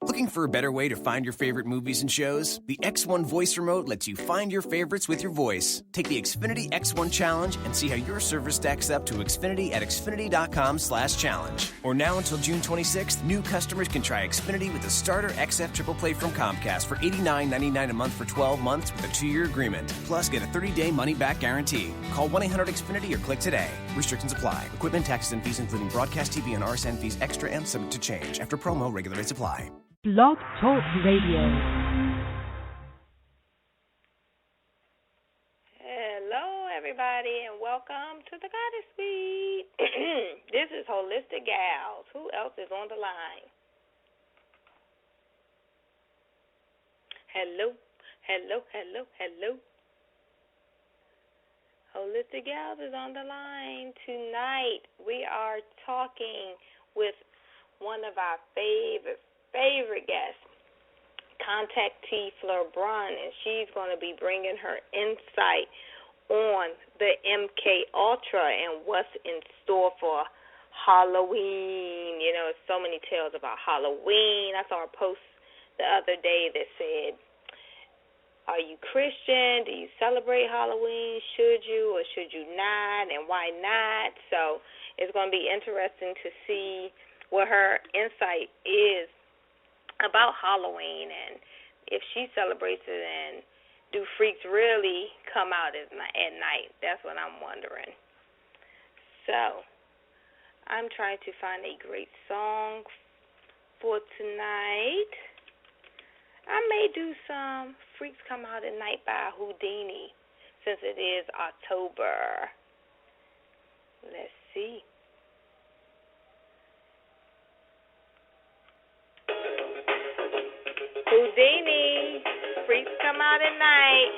Looking for a better way to find your favorite movies and shows? The X1 voice remote lets you find your favorites with your voice. Take the Xfinity X1 Challenge and see how your service stacks up to Xfinity at xfinity.com/challenge. Or now until June 26th, new customers can try Xfinity with the starter XF Triple Play from Comcast for $89.99 a month for 12 months with a 2-year agreement. Plus, get a 30-day money-back guarantee. Call 1-800-XFINITY or click today. Restrictions apply. Equipment, taxes, and fees, including broadcast TV and RSN fees extra and subject to change. After promo, regular rates apply. Blog Talk Radio. Hello, everybody, and welcome to the Goddess Suite. This is Holistic Gals. Who else is on the line? Hello, hello, hello, hello. Holistic Gals is on the line. Tonight, we are talking with one of our favorite guest, contactee Fleurbrun, and she's going to be bringing her insight on the MK Ultra and what's in store for Halloween. You know, so many tales about Halloween. I saw a post the other day that said, are you Christian? Do you celebrate Halloween? Should you or should you not? And why not? So it's going to be interesting to see what her insight is about Halloween, and if she celebrates it, and do freaks really come out at night? That's what I'm wondering. So I'm trying to find a great song for tonight. I may do some Freaks Come Out at Night by Houdini, since it is October. Let's see. Houdini, Freaks Come Out at Night.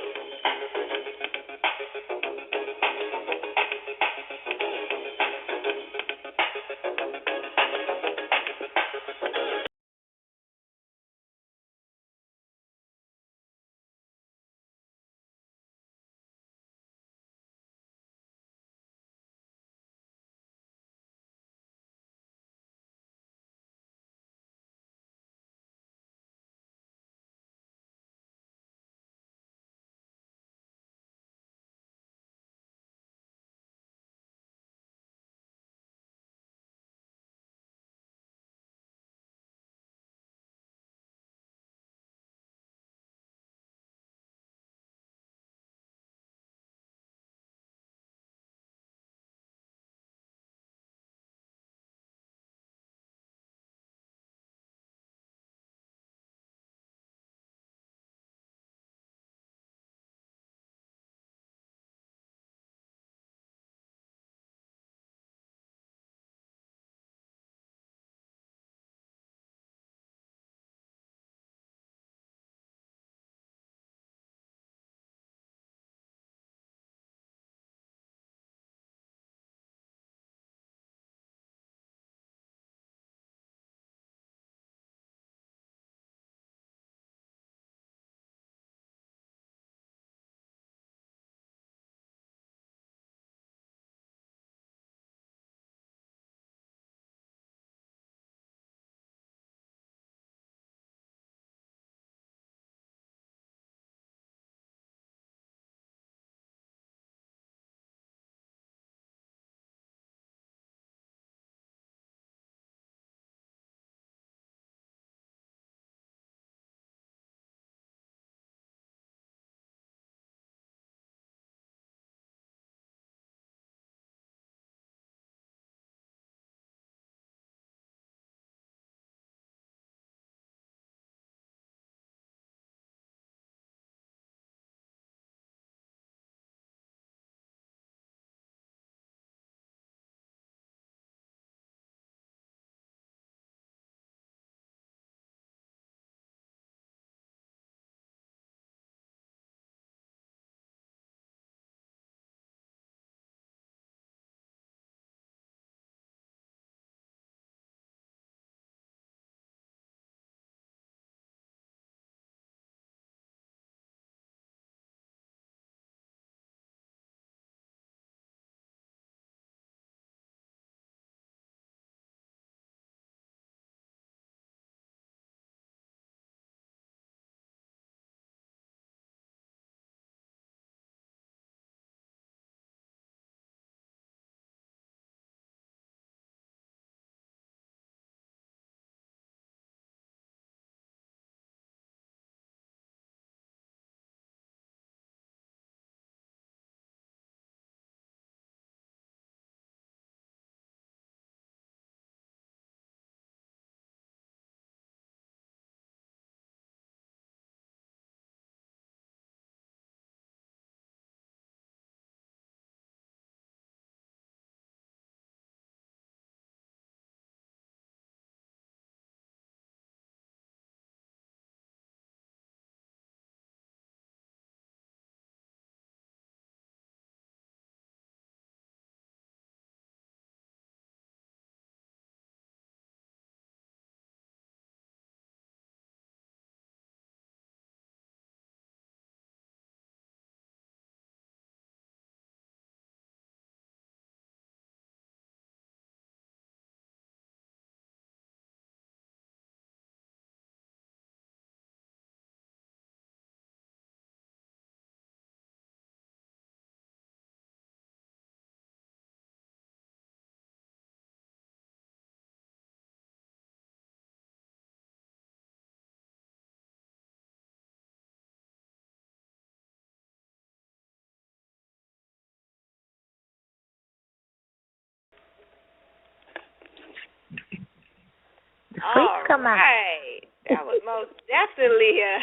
freaks come out. Right. That was most definitely a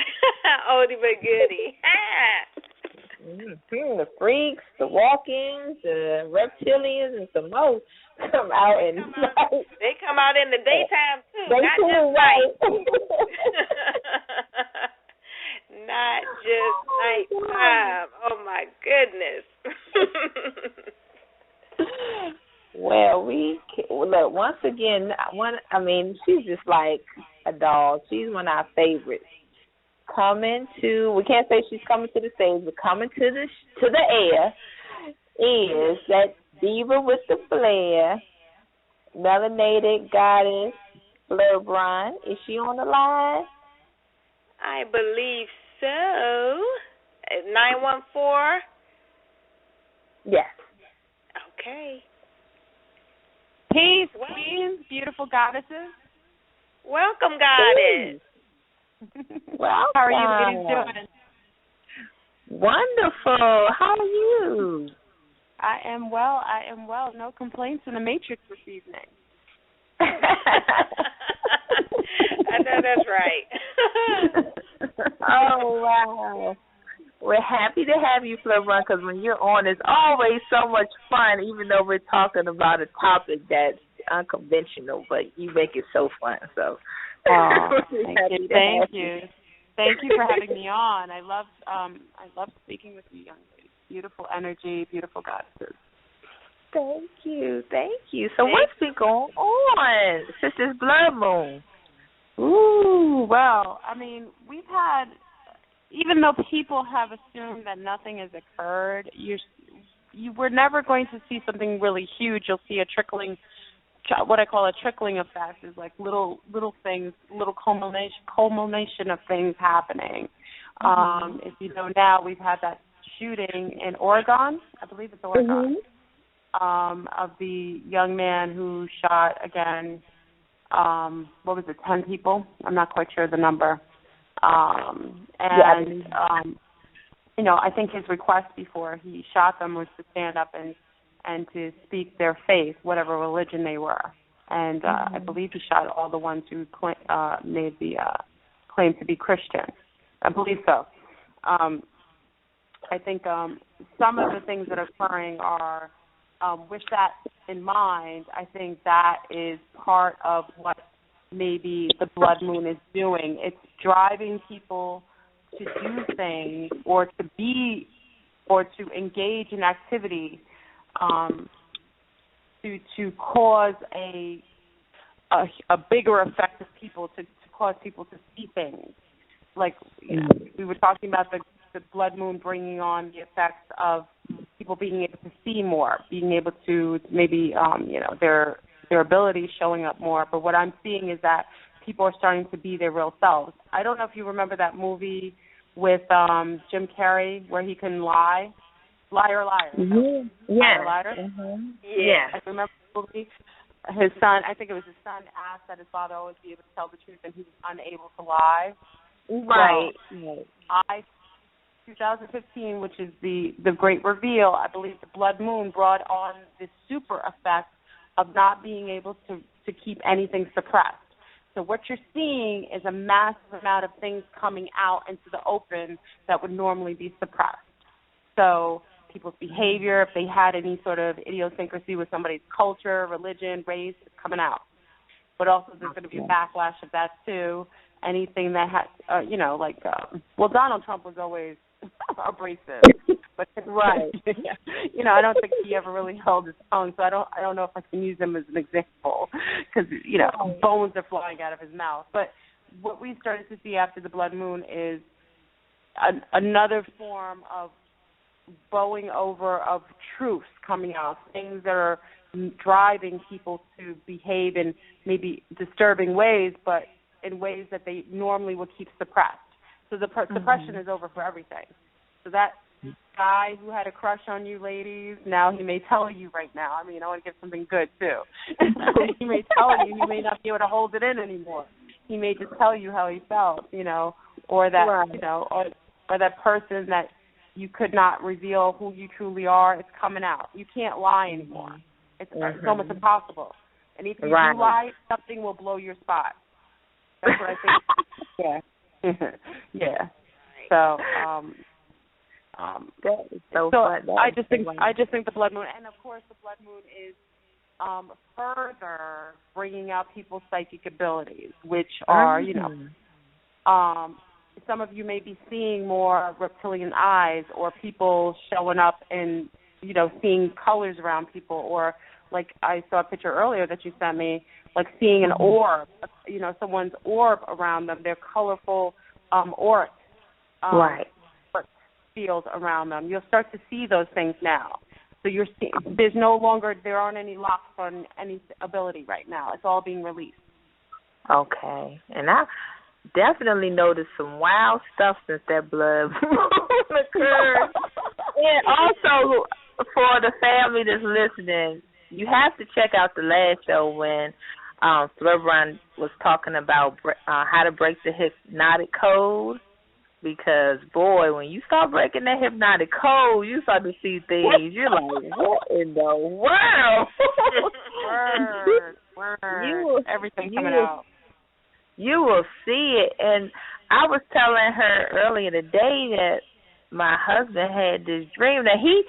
oldie but goodie. The freaks, the walk-ins, the reptilians, and some more come out at night. They come out in the daytime, too, They not too, just right. night. Not just nighttime. Oh, my goodness. Well, look, once again, she's just like a dog. She's one of our favorites. We can't say she's coming to the stage, but coming to the air is that diva with the flair, melanated goddess, Fleurbrun. Is she on the line? I believe so. 914? Yes. Okay. Peace, queens, beautiful goddesses. Welcome, goddess. Welcome. How are you ladies doing? Wonderful. How are you? I am well. No complaints in the Matrix this evening. I know that's right. Oh, wow. We're happy to have you, Fleurbrun, because when you're on, it's always so much fun, even though we're talking about a topic that's unconventional, but you make it so fun. So, thank you. Thank you for having me on. I love speaking with you, young ladies. Beautiful energy, beautiful goddesses. Thank you. So what's been going on since this blood moon? Ooh, well, we've had, even though people have assumed that nothing has occurred, you were never going to see something really huge. You'll see a trickling, what I call a trickling effect, is like little things, little culmination of things happening. If you know now, we've had that shooting in Oregon, I believe it's Oregon, of the young man who shot, again, 10 people? I'm not quite sure the number. I think his request before he shot them was to stand up and to speak their faith, whatever religion they were. And I believe he shot all the ones who made the claim to be Christian. I believe so. I think some of the things that are occurring are, with that in mind, I think that is part of what maybe the blood moon is doing. It's driving people to do things or to engage in activity to cause a bigger effect of people, to cause people to see things. Like, we were talking about the blood moon bringing on the effects of people being able to see more, being able to maybe, their abilities showing up more. But what I'm seeing is that people are starting to be their real selves. I don't know if you remember that movie with Jim Carrey where he can lie. Liar, liar. Mm-hmm. Yeah. Liar. Mm-hmm. Yeah. I remember the movie. His son, I think it was his son, asked that his father always be able to tell the truth, and he was unable to lie. Right. So, 2015, which is the great reveal, I believe the blood moon brought on this super effect of not being able to keep anything suppressed. So what you're seeing is a massive amount of things coming out into the open that would normally be suppressed. So people's behavior, if they had any sort of idiosyncrasy with somebody's culture, religion, race, it's coming out. But also there's going to be a backlash of that too. Anything that has, Donald Trump was always abrasive, but right. I don't think he ever really held his tongue, so I don't know if I can use him as an example because bones are flying out of his mouth. But what we started to see after the blood moon is another form of bowing over of truths coming out, things that are driving people to behave in maybe disturbing ways, but in ways that they normally would keep suppressed. So the suppression is over for everything. So that guy who had a crush on you ladies, now he may tell you right now. I want to give something good, too. He may tell you, he may not be able to hold it in anymore. He may just tell you how he felt, or that, or that person that you could not reveal who you truly are, it's coming out. You can't lie anymore. It's almost impossible. And if you do lie, something will blow your spot. That's what I think. Yeah. Yeah. So, that is so fun. I just think the blood moon, and of course the blood moon is further bringing out people's psychic abilities, which are, some of you may be seeing more reptilian eyes, or people showing up and, seeing colors around people, or like I saw a picture earlier that you sent me, like seeing an orb, someone's orb around them, their colorful aura. Right. Field around them. You'll start to see those things now. So there aren't any locks on any ability right now. It's all being released. Okay. And I definitely noticed some wild stuff since that blood occurred. And also, for the family that's listening, you have to check out the last show when Fleurbrun was talking about how to break the hypnotic code. Because, boy, when you start breaking that hypnotic code, you start to see things. You're like, what in the world? Word. Everything coming out. You will see it. And I was telling her earlier today that my husband had this dream that he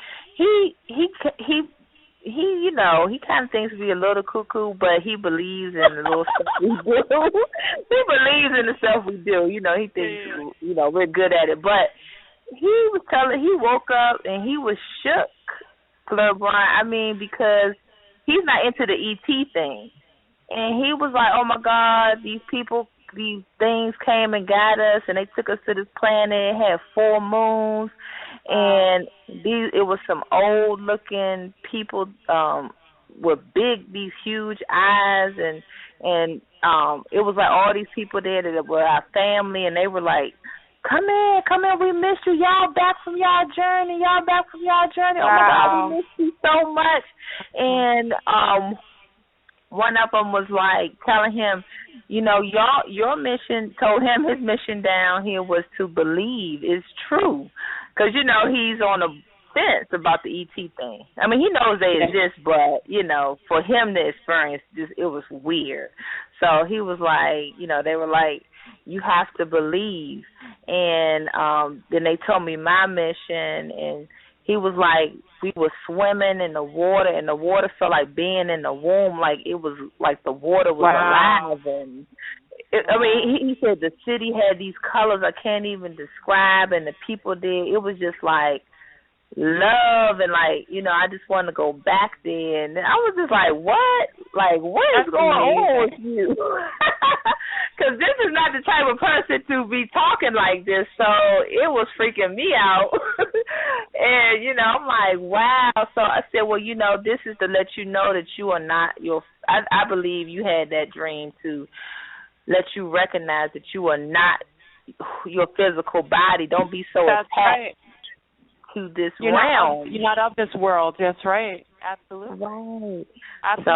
kind of thinks we a little cuckoo, but he believes in the little stuff we do. He believes in the stuff we do. He thinks, we're good at it. But he woke up and he was shook, Fleurbrun. Because he's not into the ET thing. And he was like, oh, my God, these things came and got us, and they took us to this planet. It had 4 moons. And it was some old-looking people with these huge eyes, and it was like all these people there that were our family, and they were like, come in, we missed you. Y'all back from y'all journey. Oh, my God, we missed you so much. And one of them was like telling him, your mission, told him his mission down here was to believe it's true. Because, he's on the fence about the ET thing. He knows they exist, but, for him to experience this, it was weird. So he was like, they were like, you have to believe. And then they told me my mission, and he was like, we were swimming in the water, and the water felt like being in the womb, like it was like the water was alive. And he said the city had these colors I can't even describe, and the people there, it was just like love, and like, I just wanted to go back there. And I was just like, what? Like, what is going on with you? Because this is not the type of person to be talking like this, so it was freaking me out. And, I'm like, wow. So I said, well, this is to let you know that you are not I believe you had that dream to let you recognize that you are not your physical body. Don't be so attached to this realm. You're not of this world. That's right. Absolutely. Right. Absolutely. So,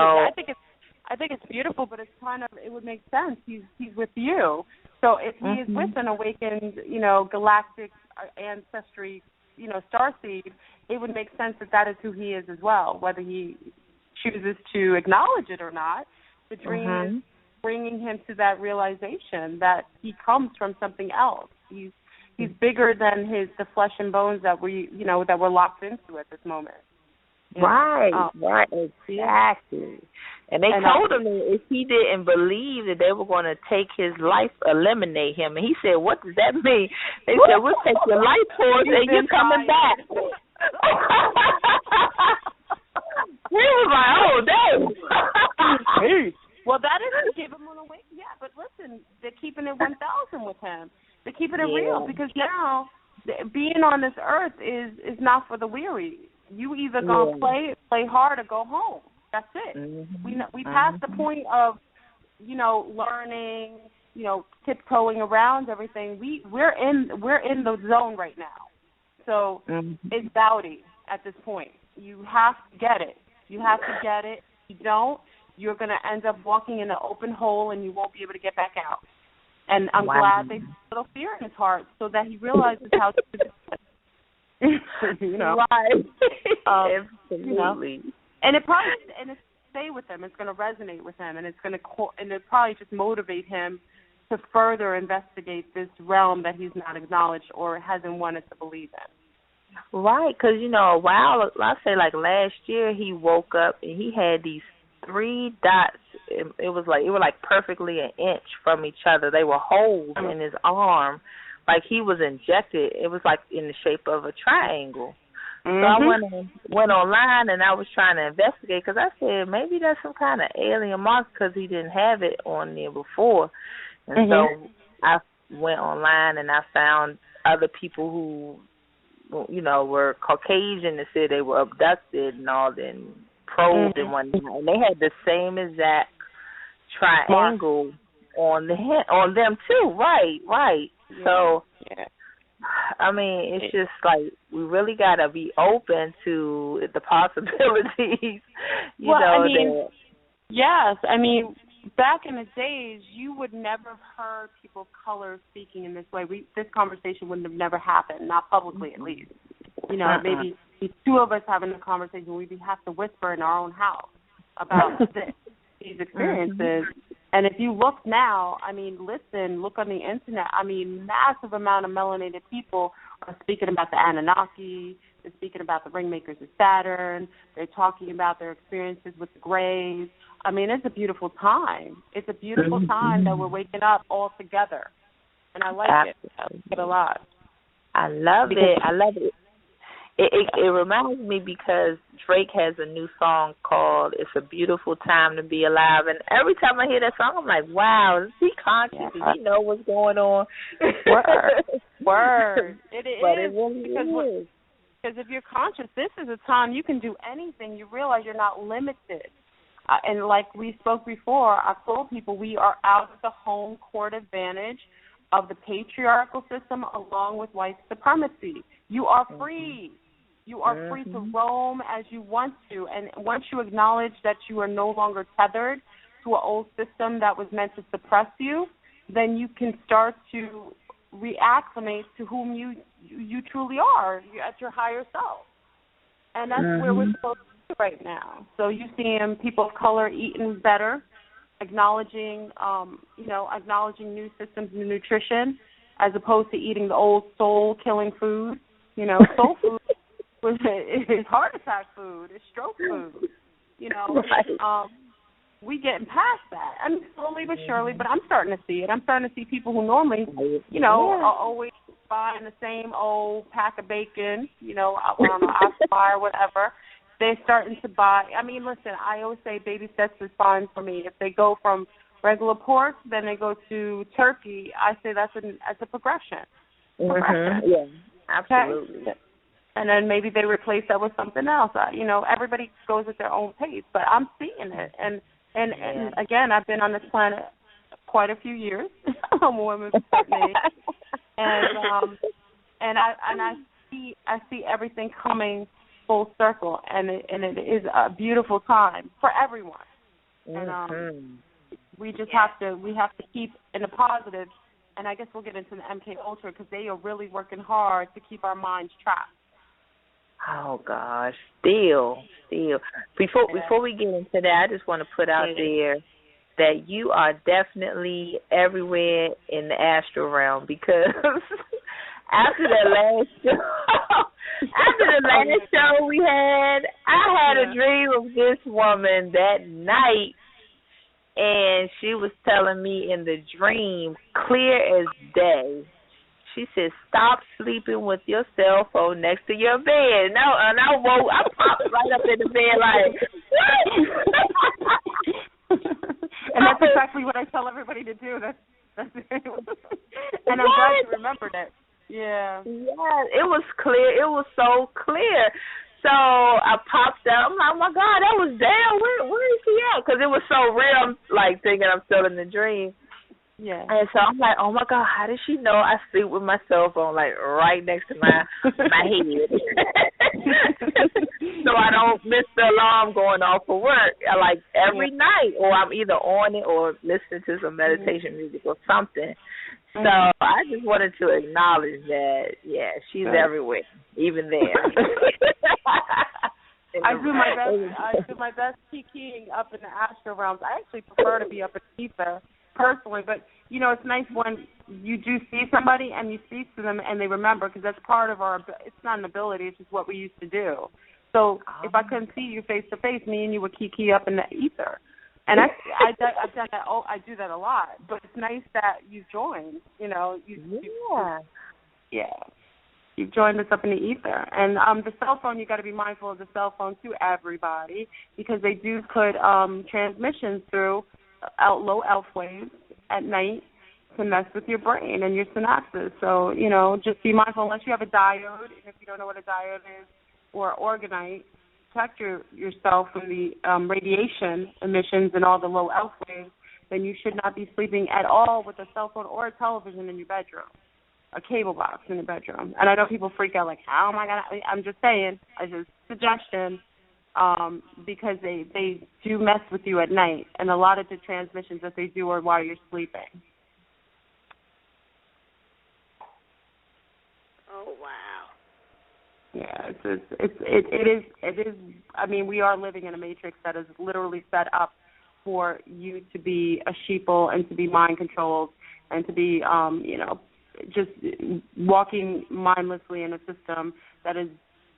I think it's beautiful, but it's it would make sense. He's with you. So if he is with an awakened, galactic ancestry, starseed, it would make sense that is who he is as well, whether he chooses to acknowledge it or not. The dream is bringing him to that realization that he comes from something else. He's bigger than the flesh and bones that that we're locked into at this moment. Right, exactly. And they told him that if he didn't believe that they were going to take his life, eliminate him. And he said, what does that mean? They said, we'll take your life force and you're coming back. He was like, oh, dang. Well, that is to give him an awakening. Yeah, but listen, they're keeping it 1,000 with him. They're keeping it real, because now being on this earth is not for the weary. You either gonna play hard or go home. That's it. We passed the point of learning, tiptoeing around everything. We're in the zone right now. So it's dowdy at this point. You have to get it. If you don't, you're going to end up walking in an open hole and you won't be able to get back out. And I'm glad they put a little fear in his heart so that he realizes how to do it. Right. Absolutely. And it's stay with him. It's going to resonate with him, and it's going to probably just motivate him to further investigate this realm that he's not acknowledged or hasn't wanted to believe in. Right, because, a while, I'll say like last year, he woke up and he had these 3 dots. It was like perfectly an inch from each other. They were holes in his arm, like he was injected. It was like in the shape of a triangle. So I went online and I was trying to investigate because I said maybe that's some kind of alien mark because he didn't have it on there before. And so I went online and I found other people who, were Caucasian and said they were abducted and all, then probed and whatnot. And they had the same exact triangle on them too. Right. Yeah. So, I mean, it's just like we really got to be open to the possibilities, Yes. I mean, back in the days, you would never have heard people of color speaking in this way. This conversation wouldn't have never happened, not publicly at least. Maybe the 2 of us having a conversation, we'd have to whisper in our own house about these experiences. And if you look now, I mean, look on the internet. I mean, massive amount of melanated people are speaking about the Anunnaki. They're speaking about the ringmakers of Saturn. They're talking about their experiences with the Greys. I mean, it's a beautiful time. It's a beautiful time that we're waking up all together. And I like it. I like it a lot. I love it. It reminds me because Drake has a new song called "It's a Beautiful Time to Be Alive," and every time I hear that song, I'm like, "Wow, is he conscious? Does he know what's going on?" Word. It is. But it really is. Because if you're conscious, this is a time you can do anything. You realize you're not limited. And like we spoke before, I've told people we are out of the home court advantage of the patriarchal system along with white supremacy. You are free. You are free to roam as you want to. And once you acknowledge that you are no longer tethered to an old system that was meant to suppress you, then you can start to reacclimate to whom you truly are, at your higher self. And that's where we're supposed to be right now. So you're seeing people of color eating better, acknowledging new systems of nutrition as opposed to eating the old soul-killing food. Soul food is heart attack food, it's stroke food. We getting past that. I mean, slowly but surely, but I'm starting to see it. I'm starting to see people who normally, are always buying the same old pack of bacon, I don't know, Oscar or whatever. They're starting to buy. I mean, listen, I always say baby steps is fine for me. If they go from regular pork, then they go to turkey, I say that's a progression. Yeah, absolutely. Okay? And then maybe they replace that with something else. Everybody goes at their own pace, but I'm seeing it. And again, I've been on this planet quite a few years. I'm a woman of a certain age, and I see everything coming full circle, and it is a beautiful time for everyone. And we just have to keep in the positive. And I guess we'll get into the MK Ultra because they are really working hard to keep our minds trapped. Oh gosh, still. Before we get into that, I just want to put out there that you are definitely everywhere in the astral realm because after the last show we had, I had a dream of this woman that night, and she was telling me in the dream, clear as day. She said, "Stop sleeping with your cell phone next to your bed." No, and I popped right up in the bed like, what? And that's exactly what I tell everybody to do. That's and I'm glad you remembered it. Yeah. Yeah, it was clear. It was so clear. So I popped up. I'm like, oh, my God, that was damn. Where is she at? Because it was so real. I'm like thinking I'm still in the dream. Yeah. And so I'm like, oh, my God, how does she know I sleep with my cell phone, like, right next to my head? So I don't miss the alarm going off for work, like, every night. Or I'm either on it or listening to some meditation music or something. So I just wanted to acknowledge that, yeah, she's everywhere, even there. I do my best kikiing up in the astral realms. I actually prefer to be up in ether personally, but it's nice when you do see somebody and you speak to them and they remember, because that's part of it's not an ability, it's just what we used to do. So if I couldn't see you face to face, me and you would kiki up in the ether. And I've done that. Oh, I do that a lot. But it's nice that you've joined. You've joined us up in the ether. And the cell phone, you got to be mindful of the cell phone to everybody, because they do put transmissions through low ELF waves at night to mess with your brain and your synapses. So, just be mindful. Unless you have a diode, and if you don't know what a diode is, or organite, protect yourself from the radiation emissions and all the low ELF waves, then you should not be sleeping at all with a cell phone or a television in your bedroom, a cable box in your bedroom. And I know people freak out like, how am I going to? I'm just saying, as a suggestion, because they do mess with you at night, and a lot of the transmissions that they do are while you're sleeping. Oh, wow. Yeah, it is. I mean, we are living in a matrix that is literally set up for you to be a sheeple and to be mind controlled and to be, just walking mindlessly in a system that is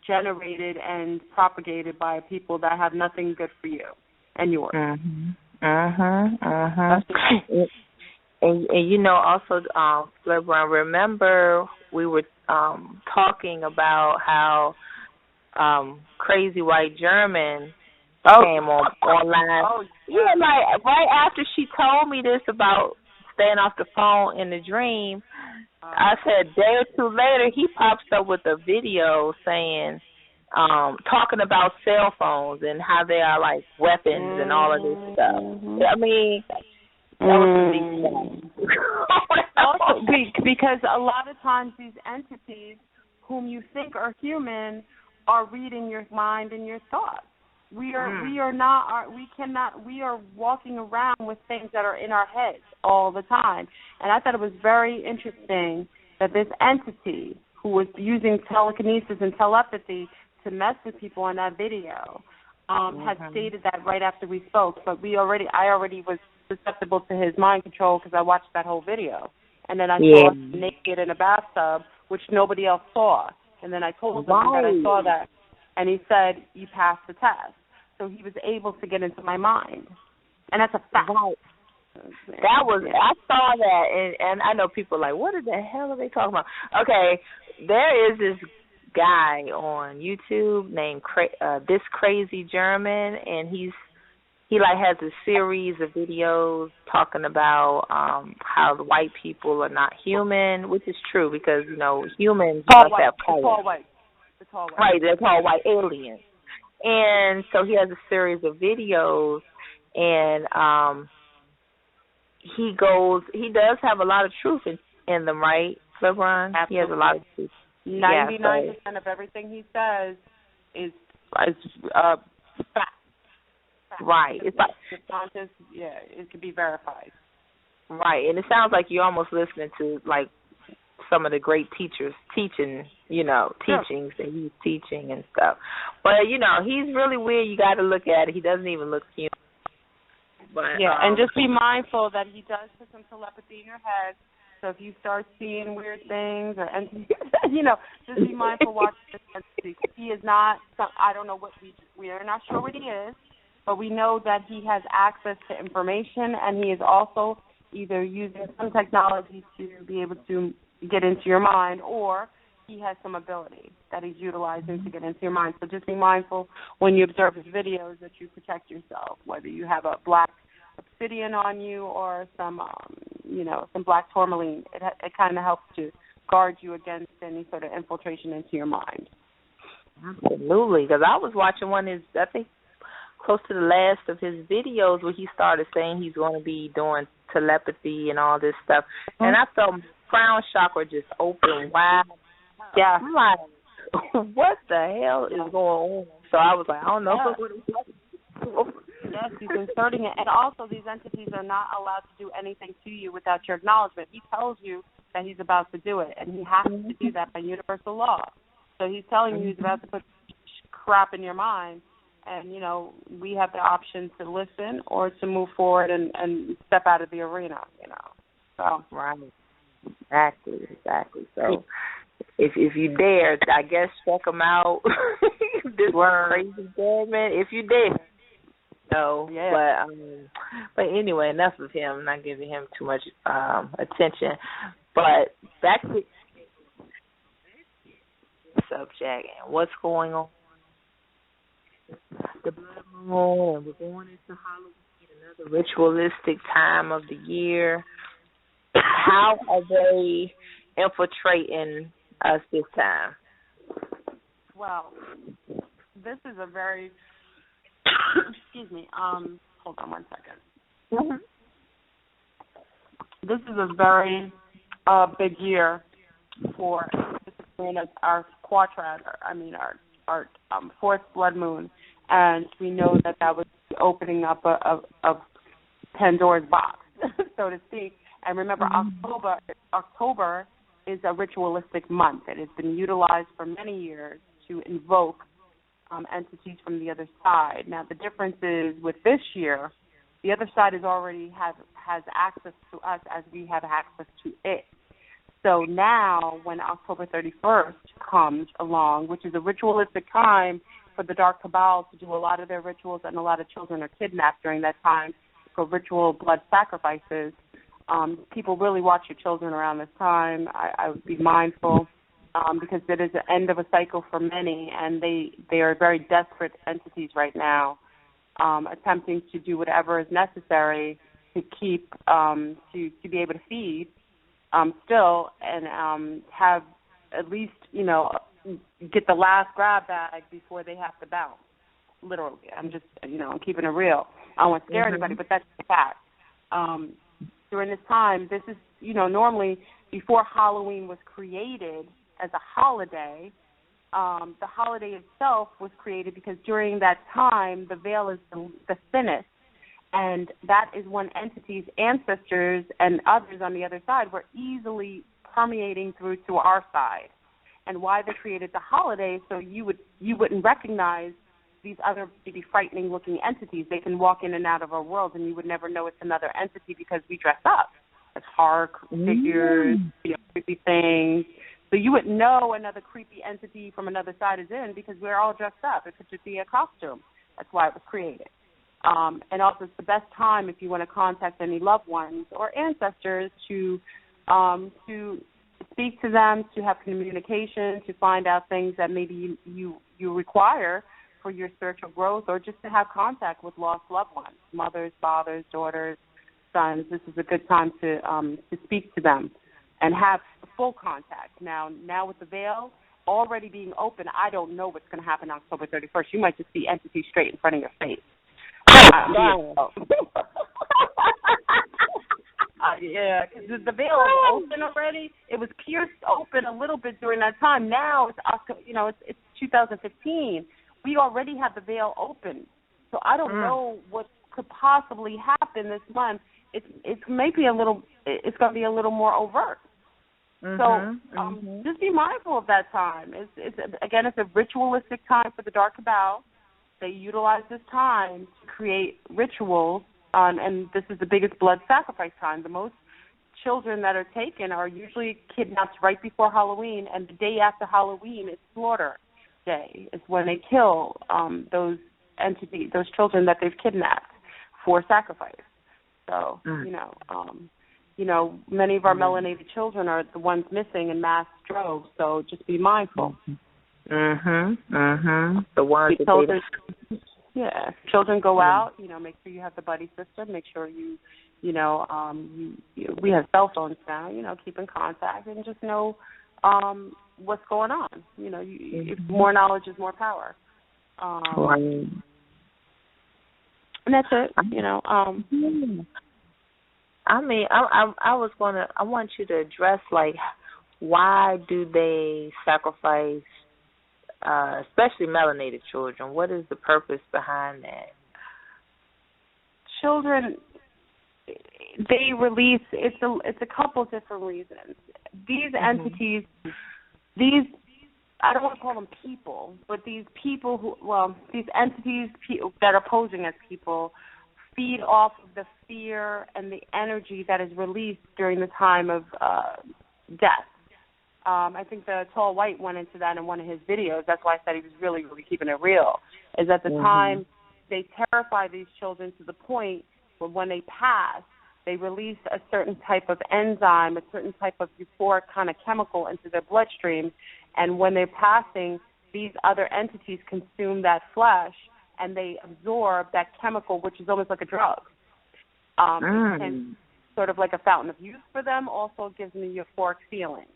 generated and propagated by people that have nothing good for you and yours. And also, Fleurbrun, remember we were talking about how Crazy White German came online. Oh, yeah, like right after she told me this about staying off the phone in the dream, I said a day or two later he pops up with a video saying, talking about cell phones and how they are like weapons and all of this stuff. I mean, that was also, because a lot of times these entities whom you think are human are reading your mind and your thoughts. We are walking around with things that are in our heads all the time. And I thought it was very interesting that this entity who was using telekinesis and telepathy to mess with people on that video had stated that right after we spoke. But I already was susceptible to his mind control because I watched that whole video. And then I saw him naked in a bathtub, which nobody else saw. And then I told him that I saw that. And he said, you passed the test. So he was able to get into my mind. And that's a fact. Right. I saw that, and I know people are like, what the hell are they talking about? Okay, there is this guy on YouTube named This Crazy German, and he has a series of videos talking about how the white people are not human, which is true because, humans must have color. The tall white. Right, they're called white aliens. And so he has a series of videos, and he does have a lot of truth in them, right, Fleurbrun? He has a lot of truth. 99% of everything he says is fact. Right. It's like it can be verified. Right, and it sounds like you're almost listening to like some of the great teachers teaching, teachings that he's teaching and stuff. But he's really weird. You got to look at it. He doesn't even look human. But, and just be mindful that he does put some telepathy in your head. So if you start seeing weird things just be mindful. Watch this entity. He is not. I don't know what we are not sure what he is, but we know that he has access to information, and he is also either using some technology to be able to get into your mind, or he has some ability that he's utilizing to get into your mind. So just be mindful when you observe his videos that you protect yourself, whether you have a black obsidian on you or some black tourmaline. It kind of helps to guard you against any sort of infiltration into your mind. Absolutely, because I was watching one of his, I think, close to the last of his videos where he started saying he's going to be doing telepathy and all this stuff. Mm-hmm. And I felt my crown chakra just open wide. Yeah. I'm like, what the hell is going on? So I was like, I don't know what it was. Yes, he's inserting it. And also these entities are not allowed to do anything to you without your acknowledgement. He tells you that he's about to do it, and he has to do that by universal law. So he's telling you he's about to put crap in your mind. And, we have the option to listen or to move forward and step out of the arena, So right. Exactly. So if you dare, I guess check them out. This crazy man. If you dare. So, yeah. but anyway, enough of him. I'm not giving him too much attention. But back to the subject and what's going on. The blood moon, and we're going into Halloween, another ritualistic time of the year. How are they infiltrating us this time? Well, this is a very excuse me. Hold on 1 second. Mm-hmm. This is a very big year for our quadrant. Our fourth blood moon, and we know that was the opening up of Pandora's box, so to speak. And remember, October is a ritualistic month. It has been utilized for many years to invoke entities from the other side. Now, the difference is with this year, the other side has access to us as we have access to it. So now, when October 31st comes along, which is a ritualistic time for the Dark Cabal to do a lot of their rituals, and a lot of children are kidnapped during that time for ritual blood sacrifices, people really watch your children around this time. I would be mindful because it is the end of a cycle for many, and they are very desperate entities right now, attempting to do whatever is necessary to keep to be able to feed still, and have at least get the last grab bag before they have to bounce. Literally, I'm just I'm keeping it real. I don't want to scare anybody, but that's the fact. During this time, this is normally before Halloween was created as a holiday. The holiday itself was created because during that time the veil is the thinnest, and that is when entities, ancestors, and others on the other side were easily permeating through to our side. And why they created the holiday, so you wouldn't recognize these other maybe frightening-looking entities. They can walk in and out of our world, and you would never know it's another entity because we dress up as horror figures, creepy things. So you wouldn't know another creepy entity from another side is in because we're all dressed up. It could just be a costume. That's why it was created. And also, it's the best time if you want to contact any loved ones or ancestors to speak to them, to have communication, to find out things that maybe you require for your spiritual growth, or just to have contact with lost loved ones, mothers, fathers, daughters, sons. This is a good time to speak to them and have full contact. Now with the veil already being open, I don't know what's going to happen on October 31st. You might just see entities straight in front of your face. Yeah, because the veil is open already. It was pierced open a little bit during that time. Now it's 2015. We already have the veil open, so I don't know what could possibly happen this month. It's maybe it's going to be a little more overt. So just be mindful of that time. It's a ritualistic time for the Dark Cabal. They utilize this time to create rituals, and this is the biggest blood sacrifice time. The most children that are taken are usually kidnapped right before Halloween, and the day after Halloween is slaughter day. Is when they kill those entities, those children that they've kidnapped for sacrifice. So many of our melanated children are the ones missing in mass droves. So just be mindful. The ones that children go out. Make sure you have the buddy system. Make sure we have cell phones now. Keep in contact and just know what's going on. More knowledge is more power. And that's it. I want you to address why do they sacrifice, especially melanated children? What is the purpose behind that? Children, they release. It's a couple different reasons. These entities, I don't want to call them people, but these people these entities that are posing as people feed off of the fear and the energy that is released during the time of death. I think the Tall White went into that in one of his videos. That's why I said he was really, really keeping it real, is at the time they terrify these children to the point where when they pass, they release a certain type of enzyme, a certain type of euphoric kind of chemical into their bloodstream, and when they're passing, these other entities consume that flesh, and they absorb that chemical, which is almost like a drug. And sort of like a fountain of youth for them, also gives them a euphoric feeling.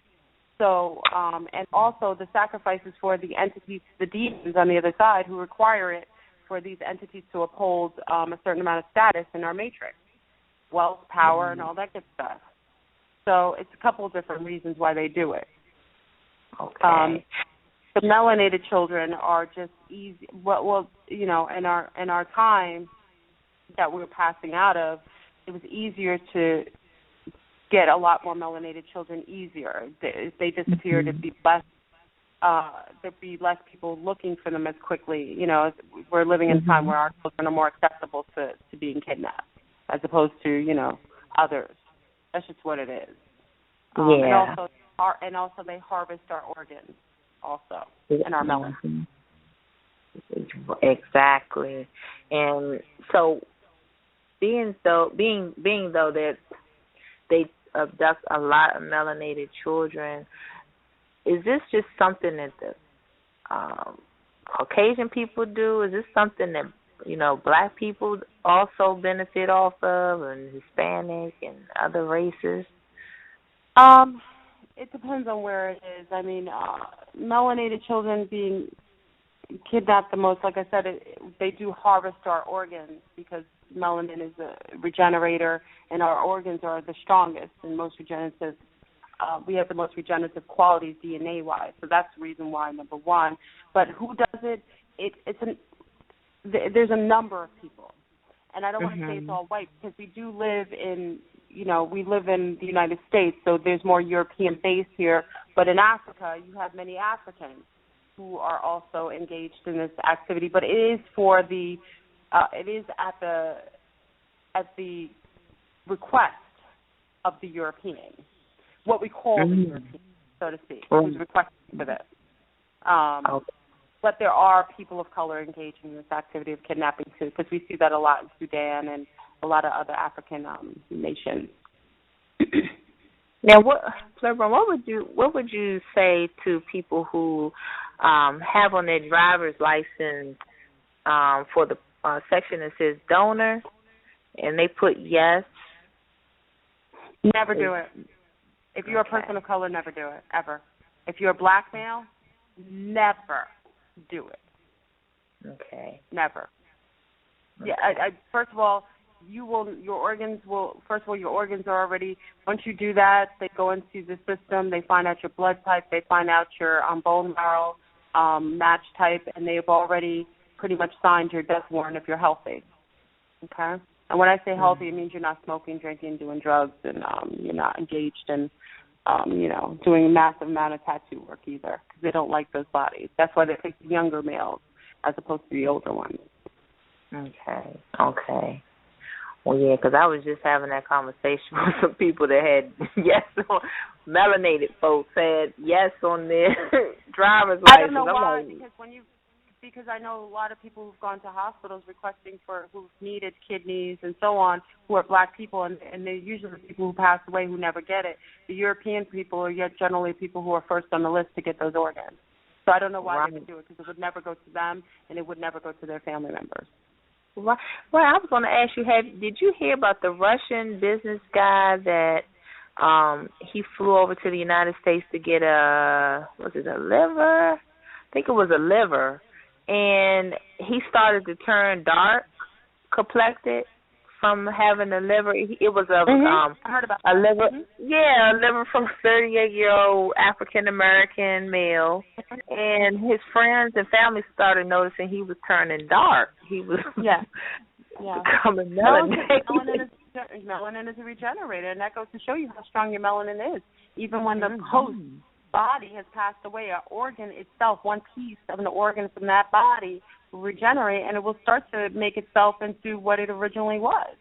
So, and also the sacrifices for the entities, the demons on the other side, who require it for these entities to uphold a certain amount of status in our matrix, wealth, power, and all that good stuff. So it's a couple of different reasons why they do it. Okay. The melanated children are just easy. Well, you know, in our time that we were passing out of, it was easier to get a lot more melanated children easier. If they disappeared, there'd be less people looking for them as quickly. You know, we're living in a time where our children are more acceptable to being kidnapped as opposed to, you know, others. That's just what it is. And also they harvest our organs also in our melanin. Exactly. And so being though that they abduct a lot of melanated children, is this just something that the Caucasian people do? Is this something that, you know, black people also benefit off of, and Hispanic and other races? It depends on where it is. I mean, melanated children being kidnapped the most, like I said, they do harvest our organs because melanin is a regenerator, and our organs are the strongest and most regenerative. We have the most regenerative qualities DNA-wise, so that's the reason why, number one. But who does it? There's a number of people, and I don't want to say it's all white because we do live in, you know, we live in the United States, so there's more European base here. But in Africa, you have many Africans who are also engaged in this activity. But it is for the, it is at the request of the European, what we call the European, so to speak, who's requesting for this. But there are people of color engaging in this activity of kidnapping too, because we see that a lot in Sudan and a lot of other African nations. Now, Fleurbrun, what would you say to people who have on their driver's license for the section that says donor, and they put yes? Never do it. If you're a person of color, never do it, ever. If you're a black male, never do it. Okay. Never. Okay. Yeah. First of all, your organs are already, once you do that, they go into the system, they find out your blood type, they find out your bone marrow match type, and they've already pretty much signed your death warrant if you're healthy. Okay? And when I say healthy, it means you're not smoking, drinking, doing drugs, and you're not engaged in, doing a massive amount of tattoo work either, because they don't like those bodies. That's why they pick the younger males as opposed to the older ones. Okay. Well, yeah, because I was just having that conversation with some people that had yes on, melanated folks had yes on their driver's license. I don't know why, because I know a lot of people who've gone to hospitals requesting who've needed kidneys and so on, who are black people, and they're usually the people who pass away who never get it. The European people are yet generally people who are first on the list to get those organs. So I don't know why they would do it, because it would never go to them and it would never go to their family members. Well, I was going to ask you, did you hear about the Russian business guy that he flew over to the United States to get a liver? I think it was a liver. And he started to turn dark complected from having a liver. It was I heard about a liver. Yeah, a liver from a 38-year-old African-American male. And his friends and family started noticing he was turning dark. He was becoming melanated. Melanin is a regenerator, and that goes to show you how strong your melanin is. Even when the host body has passed away, an organ itself, one piece of an organ from that body will regenerate, and it will start to make itself into what it originally was,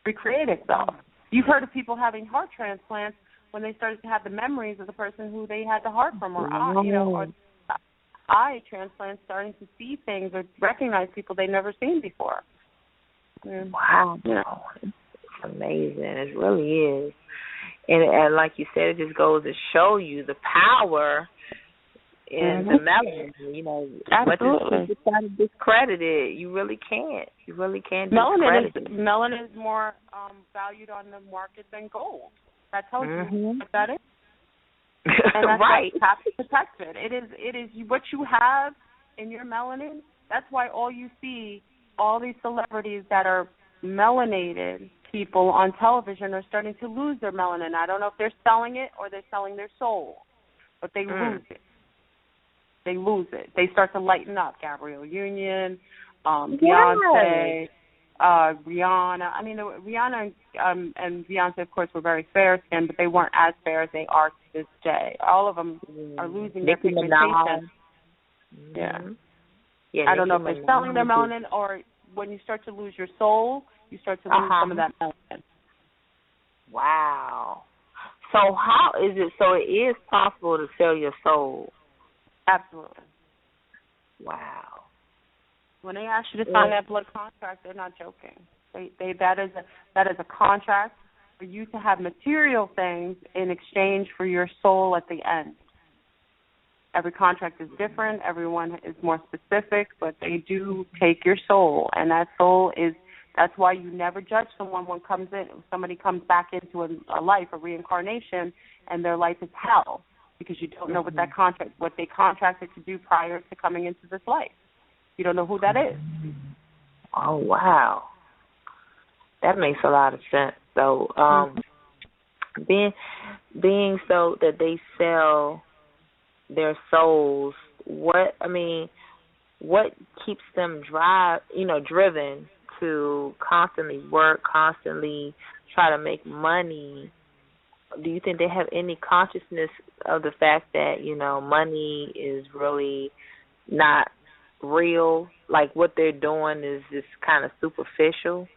recreate itself. You've heard of people having heart transplants when they started to have the memories of the person who they had the heart from, or or eye transplants, starting to see things or recognize people they've never seen before. Wow. It's amazing. It really is. And like you said, it just goes to show you the power in the melanin. Absolutely. But try to discredit it. You really can't. You really can't discredit it. Melanin is more valued on the market than gold. That tells you what that is. And that's right. Why you have to protect it. It is what you have in your melanin. That's why you see all these celebrities that are melanated people on television are starting to lose their melanin. I don't know if they're selling it or they're selling their soul, but they lose it. They lose it. They start to lighten up. Gabrielle Union, Beyonce, Rihanna. I mean, Rihanna and Beyonce, of course, were very fair-skinned, but they weren't as fair as they are to this day. All of them are losing their pigmentation. Yeah, I don't know if they're selling their melanin, or when you start to lose your soul, you start to lose some of that melanin. Wow. So how is it? So it is possible to sell your soul? Absolutely. Wow. When they ask you to sign that blood contract, they're not joking. That is a contract for you to have material things in exchange for your soul at the end. Every contract is different. Everyone is more specific, but they do take your soul, and that soul is. That's why you never judge someone when somebody comes back into a life, a reincarnation, and their life is hell, because you don't know what they contracted to do prior to coming into this life. You don't know who that is. Oh, wow. That makes a lot of sense. So, being so that they sell their souls, what keeps them driven to constantly work, constantly try to make money? Do you think they have any consciousness of the fact that, money is really not real? Like what they're doing is just kind of superficial?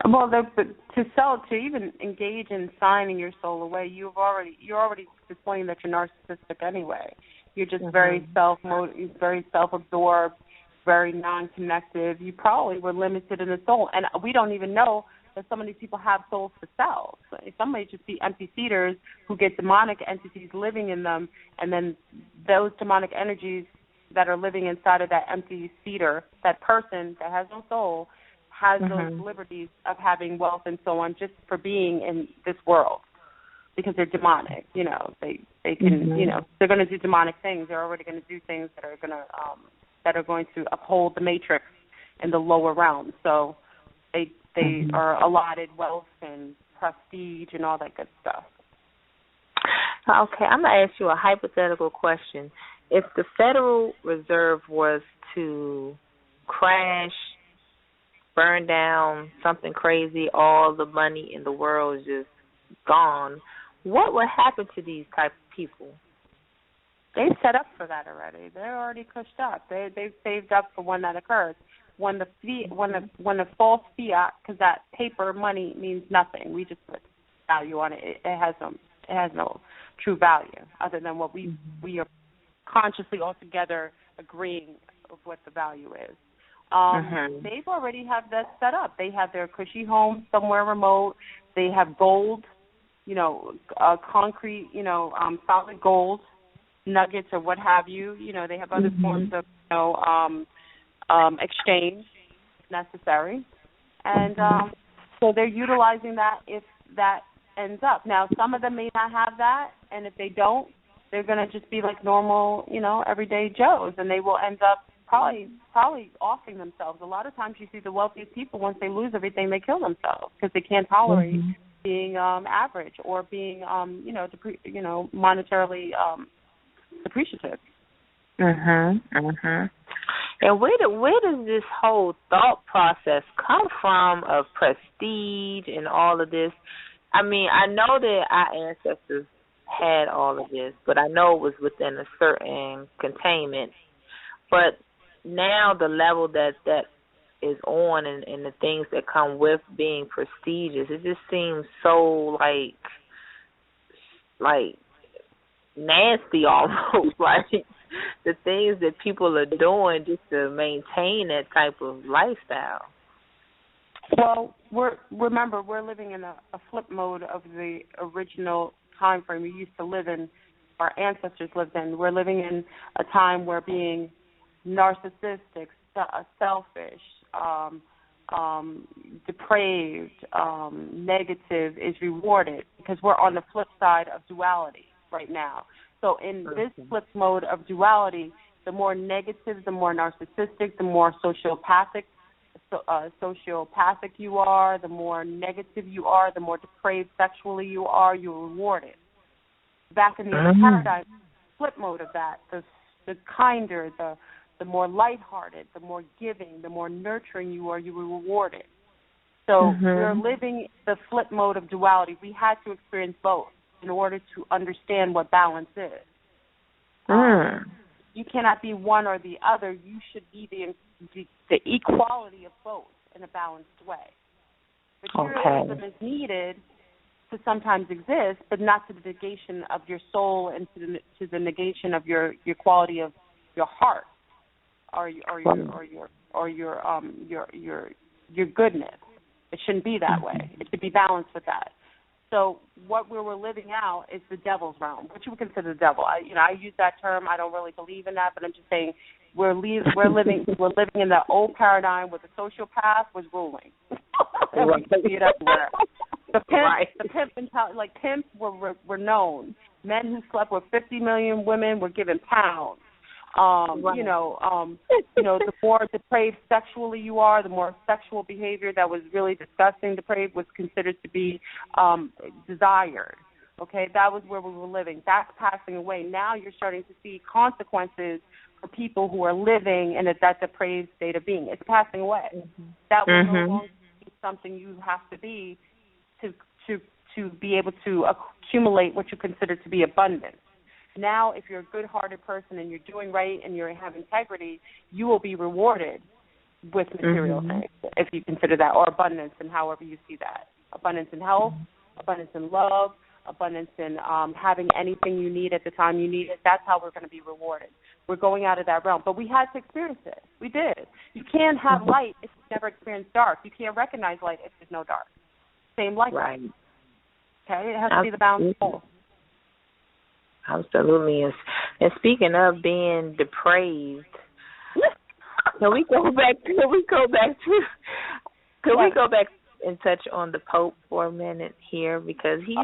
Well, to even engage in signing your soul away, you're already displaying that you're narcissistic anyway. You're just very self-absorbed, very non-connective. You probably were limited in the soul, and we don't even know that some of these people have souls to sell. Some may just be empty seaters who get demonic entities living in them, and then those demonic energies that are living inside of that empty seater, that person that has no soul, has those liberties of having wealth and so on just for being in this world, because they're demonic. They can they're going to do demonic things. They're already going to do things that are going to uphold the matrix in the lower realms. So they are allotted wealth and prestige and all that good stuff. Okay, I'm going to ask you a hypothetical question. If the Federal Reserve was to crash, burn down, something crazy, all the money in the world is just gone, what would happen to these type of people? They've set up for that already. They're already cushed up. They've saved up for when that occurs. When the false fiat, because that paper money means nothing. We just put value on it. It has no true value other than what we are consciously all together agreeing of what the value is. They've already have that set up. They have their cushy home somewhere remote. They have gold, concrete, solid gold nuggets or what have you. They have other forms of, exchange if necessary. And so they're utilizing that if that ends up. Now, some of them may not have that, and if they don't, they're going to just be like normal, everyday Joes, and they will end up probably offing themselves. A lot of times you see the wealthiest people, once they lose everything, they kill themselves because they can't tolerate being average or being, monetarily depreciative. And where does this whole thought process come from of prestige and all of this? I mean, I know that our ancestors had all of this, but I know it was within a certain containment. But now the level that is on and the things that come with being prestigious, it just seems so like nasty almost. Like the things that people are doing just to maintain that type of lifestyle. Well, remember, we're living in a flip mode of the original time frame we used to live in, our ancestors lived in. We're living in a time where being narcissistic, selfish, depraved, negative is rewarded, because we're on the flip side of duality right now. So in this flip mode of duality, the more negative, the more narcissistic, the more sociopathic you are, the more negative you are, the more depraved sexually you are, you're rewarded. Back in the other paradigm, flip mode of that, the kinder, the more lighthearted, the more giving, the more nurturing you are, you were rewarded. So we're living the flip mode of duality. We had to experience both in order to understand what balance is. You cannot be one or the other. You should be the equality of both in a balanced way. Materialism is needed to sometimes exist, but not to the negation of your soul and to the negation of your quality of your heart or your goodness. It shouldn't be that way. It should be balanced with that. So what we were living out is the devil's realm, which you would consider the devil. I use that term. I don't really believe in that, but I'm just saying we're living in the old paradigm where the sociopath was ruling. And we can see it everywhere. The pimp mentality, like pimps were known. Men who slept with 50 million women were given pounds. The more depraved sexually you are, the more sexual behavior that was really disgusting, depraved, was considered to be desired. Okay, that was where we were living. That's passing away. Now you're starting to see consequences for people who are living in that depraved state of being. It's passing away. That will no longer be something you have to be to be able to accumulate what you consider to be abundance. Now, if you're a good-hearted person and you're doing right and you have integrity, you will be rewarded with material things, if you consider that, or abundance, and however you see that. Abundance in health, abundance in love, abundance in having anything you need at the time you need it. That's how we're going to be rewarded. We're going out of that realm. But we had to experience it. We did. You can't have light if you've never experienced dark. You can't recognize light if there's no dark. Same light. Right. Okay? It has to be the balance of both. Absolutely. And speaking of being depraved, can we go back and touch on the Pope for a minute here, because he's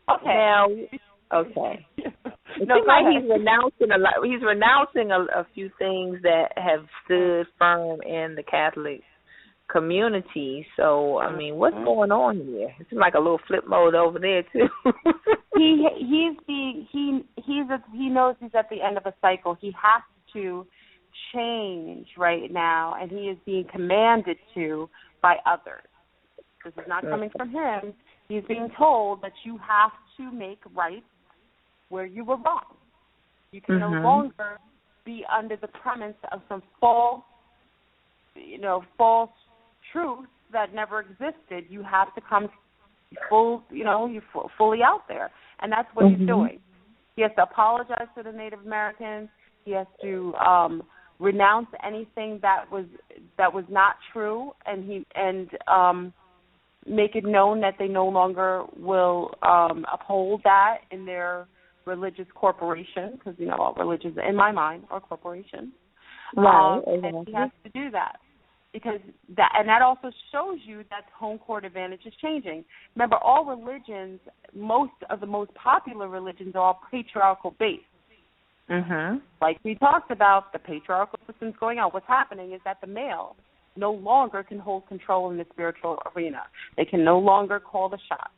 okay. Now, okay. It seems like he's renouncing a few things that have stood firm in the Catholic community. So, I mean, what's going on here? It seems like a little flip mode over there too. He knows he's at the end of a cycle. He has to change right now, and he is being commanded to by others. This is not coming from him. He's being told that you have to make right where you were wrong. You can no longer be under the premise of some false truth that never existed. You have to come fully out there, and that's what he's doing. He has to apologize to the Native Americans. He has to renounce anything that was not true, and make it known that they no longer will uphold that in their religious corporation, because all religions, in my mind, are corporations. Right. And he has to do that. Because that also shows you that home court advantage is changing. Remember, all religions, most of the most popular religions are all patriarchal based. Like we talked about, the patriarchal system's going on. What's happening is that the male no longer can hold control in the spiritual arena. They can no longer call the shots.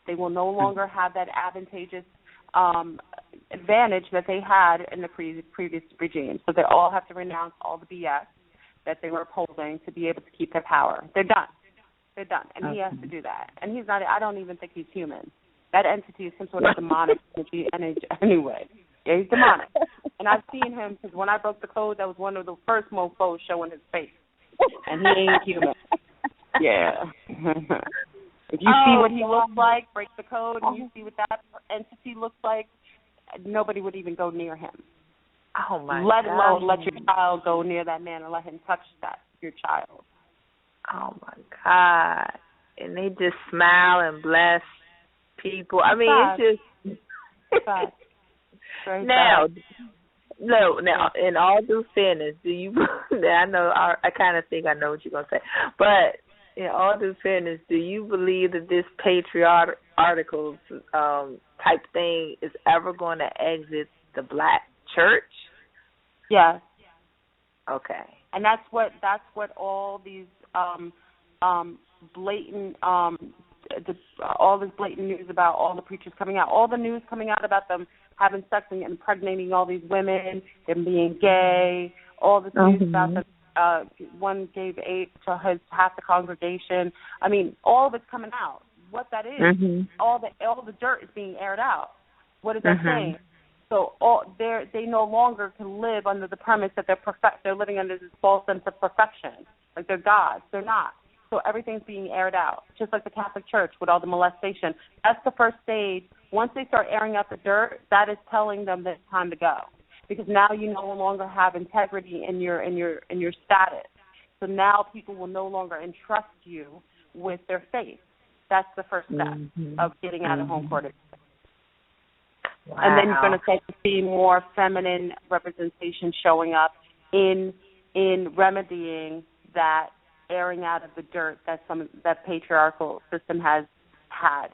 They will no longer have that advantageous advantage that they had in the previous regime. So they all have to renounce all the BS that they were upholding to be able to keep their power. They're done. And he has to do that. And he's not. I don't even think he's human. That entity is some sort of demonic energy anyway. Yeah, he's demonic. And I've seen him because when I broke the code, that was one of the first mofos showing his face. And he ain't human. Yeah. If you see what he looks like, break the code, and you see what that entity looks like, nobody would even go near him. Oh, my Let God. alone let your child go near that man and let him touch your child. Oh, my God. And they just smile and bless people. I mean, it's just... Now, in all due fairness, do you... I know, I kind of think I know what you're going to say. But in all due fairness, do you believe that this patriarchal type thing is ever going to exit the black church? Yes. Okay. And that's what all these blatant all this blatant news about all the preachers coming out, all the news coming out about them having sex and impregnating all these women, them being gay, all this news about them. One gave AIDS to half the congregation. I mean, all of it's coming out. What that is, all the dirt is being aired out. What is that saying? So they no longer can live under the premise that they're living under this false sense of perfection, like they're gods. They're not. So everything's being aired out, just like the Catholic Church with all the molestation. That's the first stage. Once they start airing out the dirt, that is telling them that it's time to go, because now you no longer have integrity in your status. So now people will no longer entrust you with their faith. That's the first step of getting out of home court. Wow. And then you're going to start to see more feminine representation showing up in remedying that airing out of the dirt that patriarchal system has had,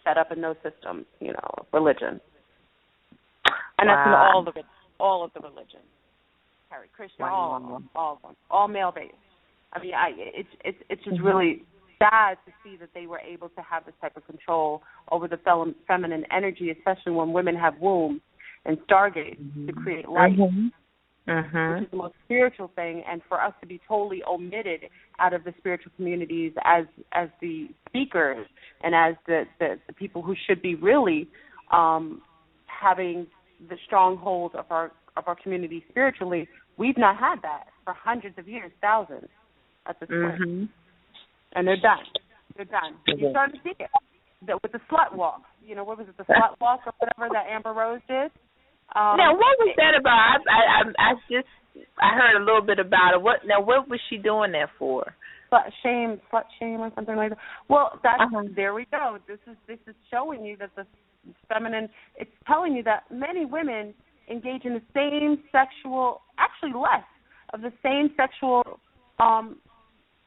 set up in those systems, religion. And that's in all of the religions. Christian, all of them, all male based. I mean, it's just really sad to see that they were able to have this type of control over the feminine energy, especially when women have wombs and stargates to create life, which is the most spiritual thing. And for us to be totally omitted out of the spiritual communities as the speakers and as the people who should be really having the stronghold of our community spiritually, we've not had that for hundreds of years, thousands at this point. And they're done. You're starting to see it. With the slut walk. What was it, the slut walk or whatever that Amber Rose did? Now, what was that about? I heard a little bit about it. What was she doing that for? Slut shame or something like that. Well, there we go. This is showing you that the feminine, it's telling you that many women engage in the same sexual, actually less of the same sexual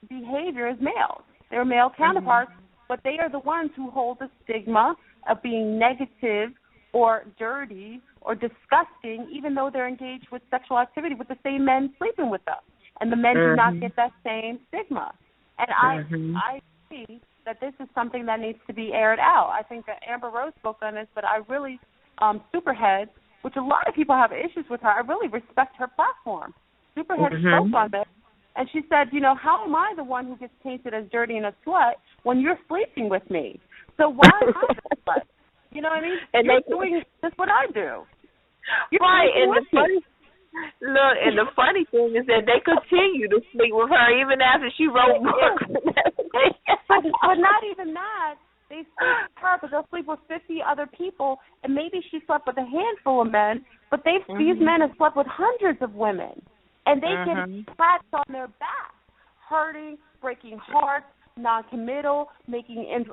behavior as males. They're male counterparts, but they are the ones who hold the stigma of being negative or dirty or disgusting, even though they're engaged with sexual activity with the same men sleeping with them. And the men do not get that same stigma. And I see that this is something that needs to be aired out. I think that Amber Rose spoke on this, but I really, Superhead, which a lot of people have issues with her, I really respect her platform. Superhead spoke on this. And she said, how am I the one who gets painted as dirty and a slut when you're sleeping with me? So why am I the slut? You know what I mean? And you're doing just what I do. You're right, and the funny thing is that they continue to sleep with her even after she wrote books. But not even that. They sleep with her, but they'll sleep with 50 other people, and maybe she slept with a handful of men, but these men have slept with hundreds of women. And they get pats on their back, hurting, breaking hearts, non-committal, making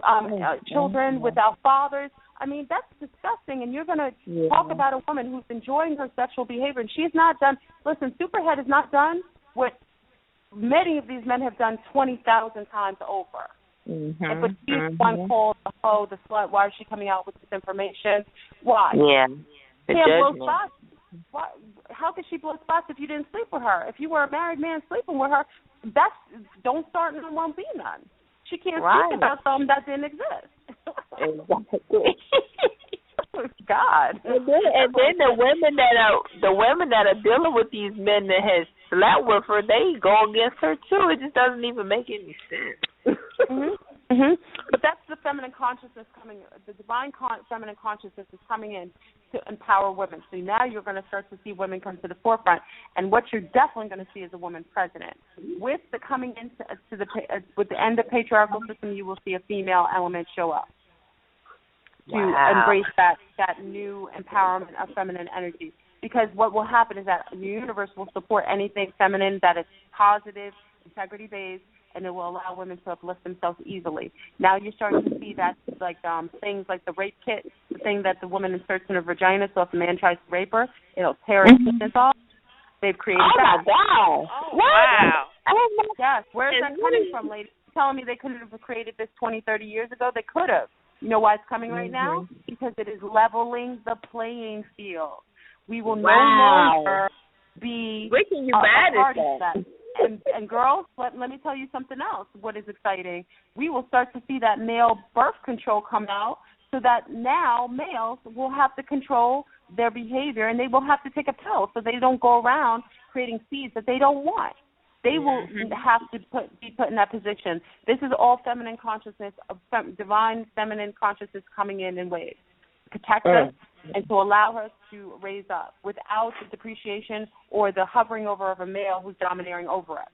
children without fathers. I mean, that's disgusting. And you're going to talk about a woman who's enjoying her sexual behavior, and she's not done. Listen, Superhead has not done what many of these men have done 20,000 times over. But she's one called the hoe, the slut. Why is she coming out with this information? Why? Yeah. Can't blow spots. Why, how could she blow spots if you didn't sleep with her? If you were a married man sleeping with her, don't start and won't be none. She can't speak about something that didn't exist. Exactly. God. And then the women that are dealing with these men that has slept with her, they go against her too. It just doesn't even make any sense. But that's the feminine consciousness coming. The divine feminine consciousness is coming in to empower women. So now you're going to start to see women come to the forefront. And what you're definitely going to see is a woman president. With the coming into with the end of patriarchal system, you will see a female element show up to embrace that new empowerment of feminine energy. Because what will happen is that the universe will support anything feminine that is positive, integrity-based, and it will allow women to uplift themselves easily. Now you're starting to see that, like things like the rape kit, the thing that the woman inserts in her vagina, so if a man tries to rape her, it'll tear her penis off. They've created that. Oh, my God. Oh, wow. Yes. Where is that coming from, ladies? You're telling me they couldn't have created this 20, 30 years ago? They could have. You know why it's coming right now? Because it is leveling the playing field. We will no longer be Where can you buy this at? And girls, let me tell you something else. What is exciting? We will start to see that male birth control come out, so that now males will have to control their behavior, and they will have to take a pill so they don't go around creating seeds that they don't want. They will have to be put in that position. This is all feminine consciousness, divine feminine consciousness coming in waves to protect us and to allow us to raise up without the depreciation or the hovering over of a male who's domineering over us.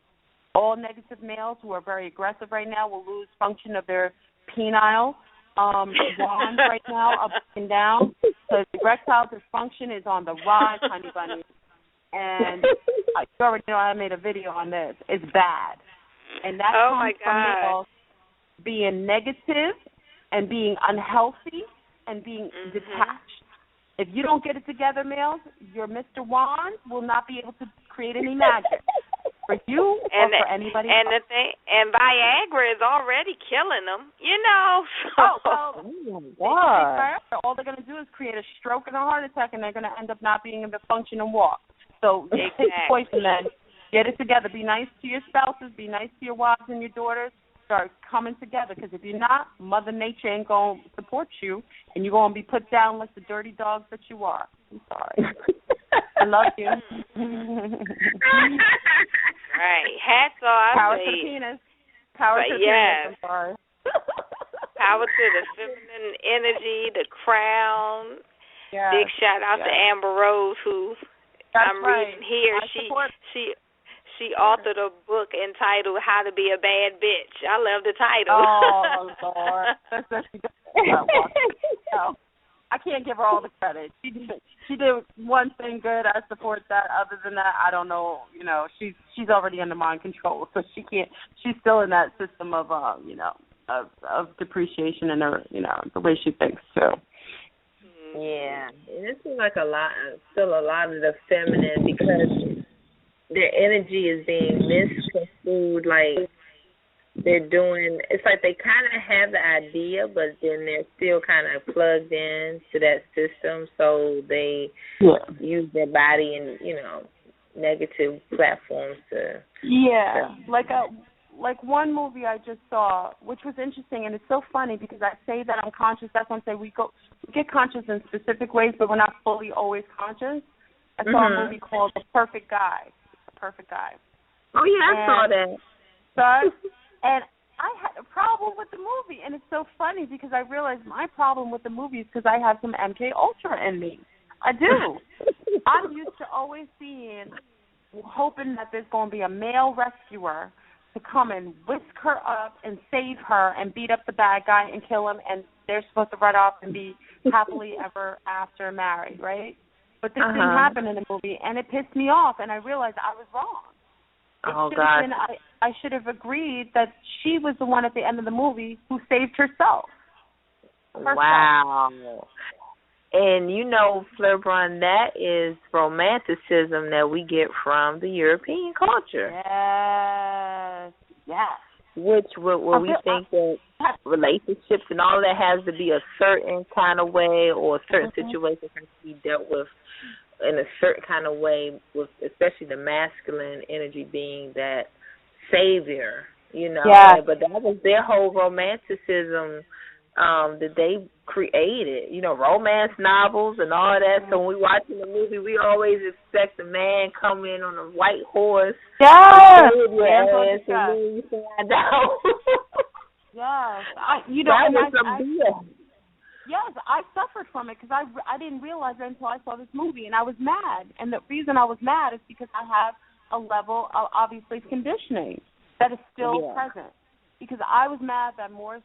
All negative males who are very aggressive right now will lose function of their penile wand right now, up and down. So erectile dysfunction is on the rise, honey bunny. And you already know I made a video on this. It's bad. And that comes from males being negative and being unhealthy and being detached. If you don't get it together, males, your Mr. Wand will not be able to create any magic for you or for anybody else. And Viagra is already killing them, you know. So. All they're going to do is create a stroke and a heart attack, and they're going to end up not being able to function and walk. So take poison then. Get it together. Be nice to your spouses. Be nice to your wives and your daughters. Start coming together, because if you're not, Mother Nature ain't going to support you, and you're going to be put down like the dirty dogs that you are. I'm sorry. I love you. Right. Hats off. Power to the penis. Power to the penis. I'm sorry. Power to the feminine energy, the crown. Big shout out to Amber Rose, who I'm reading here. She authored a book entitled "How to Be a Bad Bitch." I love the title. Oh, Lord. No, I can't give her all the credit. She did one thing good. I support that. Other than that, I don't know. You know, she's already under mind control, so she can't. She's still in that system of of depreciation in her, the way she thinks too. Yeah, and it seems like still a lot of the feminine, because their energy is being misconstrued, like they're doing, it's like they kind of have the idea, but then they're still kind of plugged in to that system, so they use their body in, negative platforms to... Yeah, like one movie I just saw, which was interesting, and it's so funny because I say that I'm conscious. That's when I say we get conscious in specific ways, but we're not fully always conscious. I saw a movie called The Perfect Guy. Oh, yeah, I saw that. And I had a problem with the movie, and it's so funny because I realized my problem with the movie is because I have some MK Ultra in me. I do. I'm used to always hoping that there's going to be a male rescuer to come and whisk her up and save her and beat up the bad guy and kill him, and they're supposed to run off and be happily ever after married, right? But this didn't happen in the movie, and it pissed me off, and I realized I was wrong. I should have agreed that she was the one at the end of the movie who saved herself. Wow. And Fleurbrun, that is romanticism that we get from the European culture. Yes. Where we think that relationships and all that has to be a certain kind of way, or a certain situation has to be dealt with in a certain kind of way, with especially the masculine energy being that savior, But that was their whole romanticism that they created, romance novels and all that. So when we watching the movie, we always expect a man come in on a white horse. Yes. And then you find out. Yes, Yes, I suffered from it because I didn't realize it until I saw this movie, and I was mad. And the reason I was mad is because I have a level of, obviously, conditioning that is still present. Because I was mad that Morris,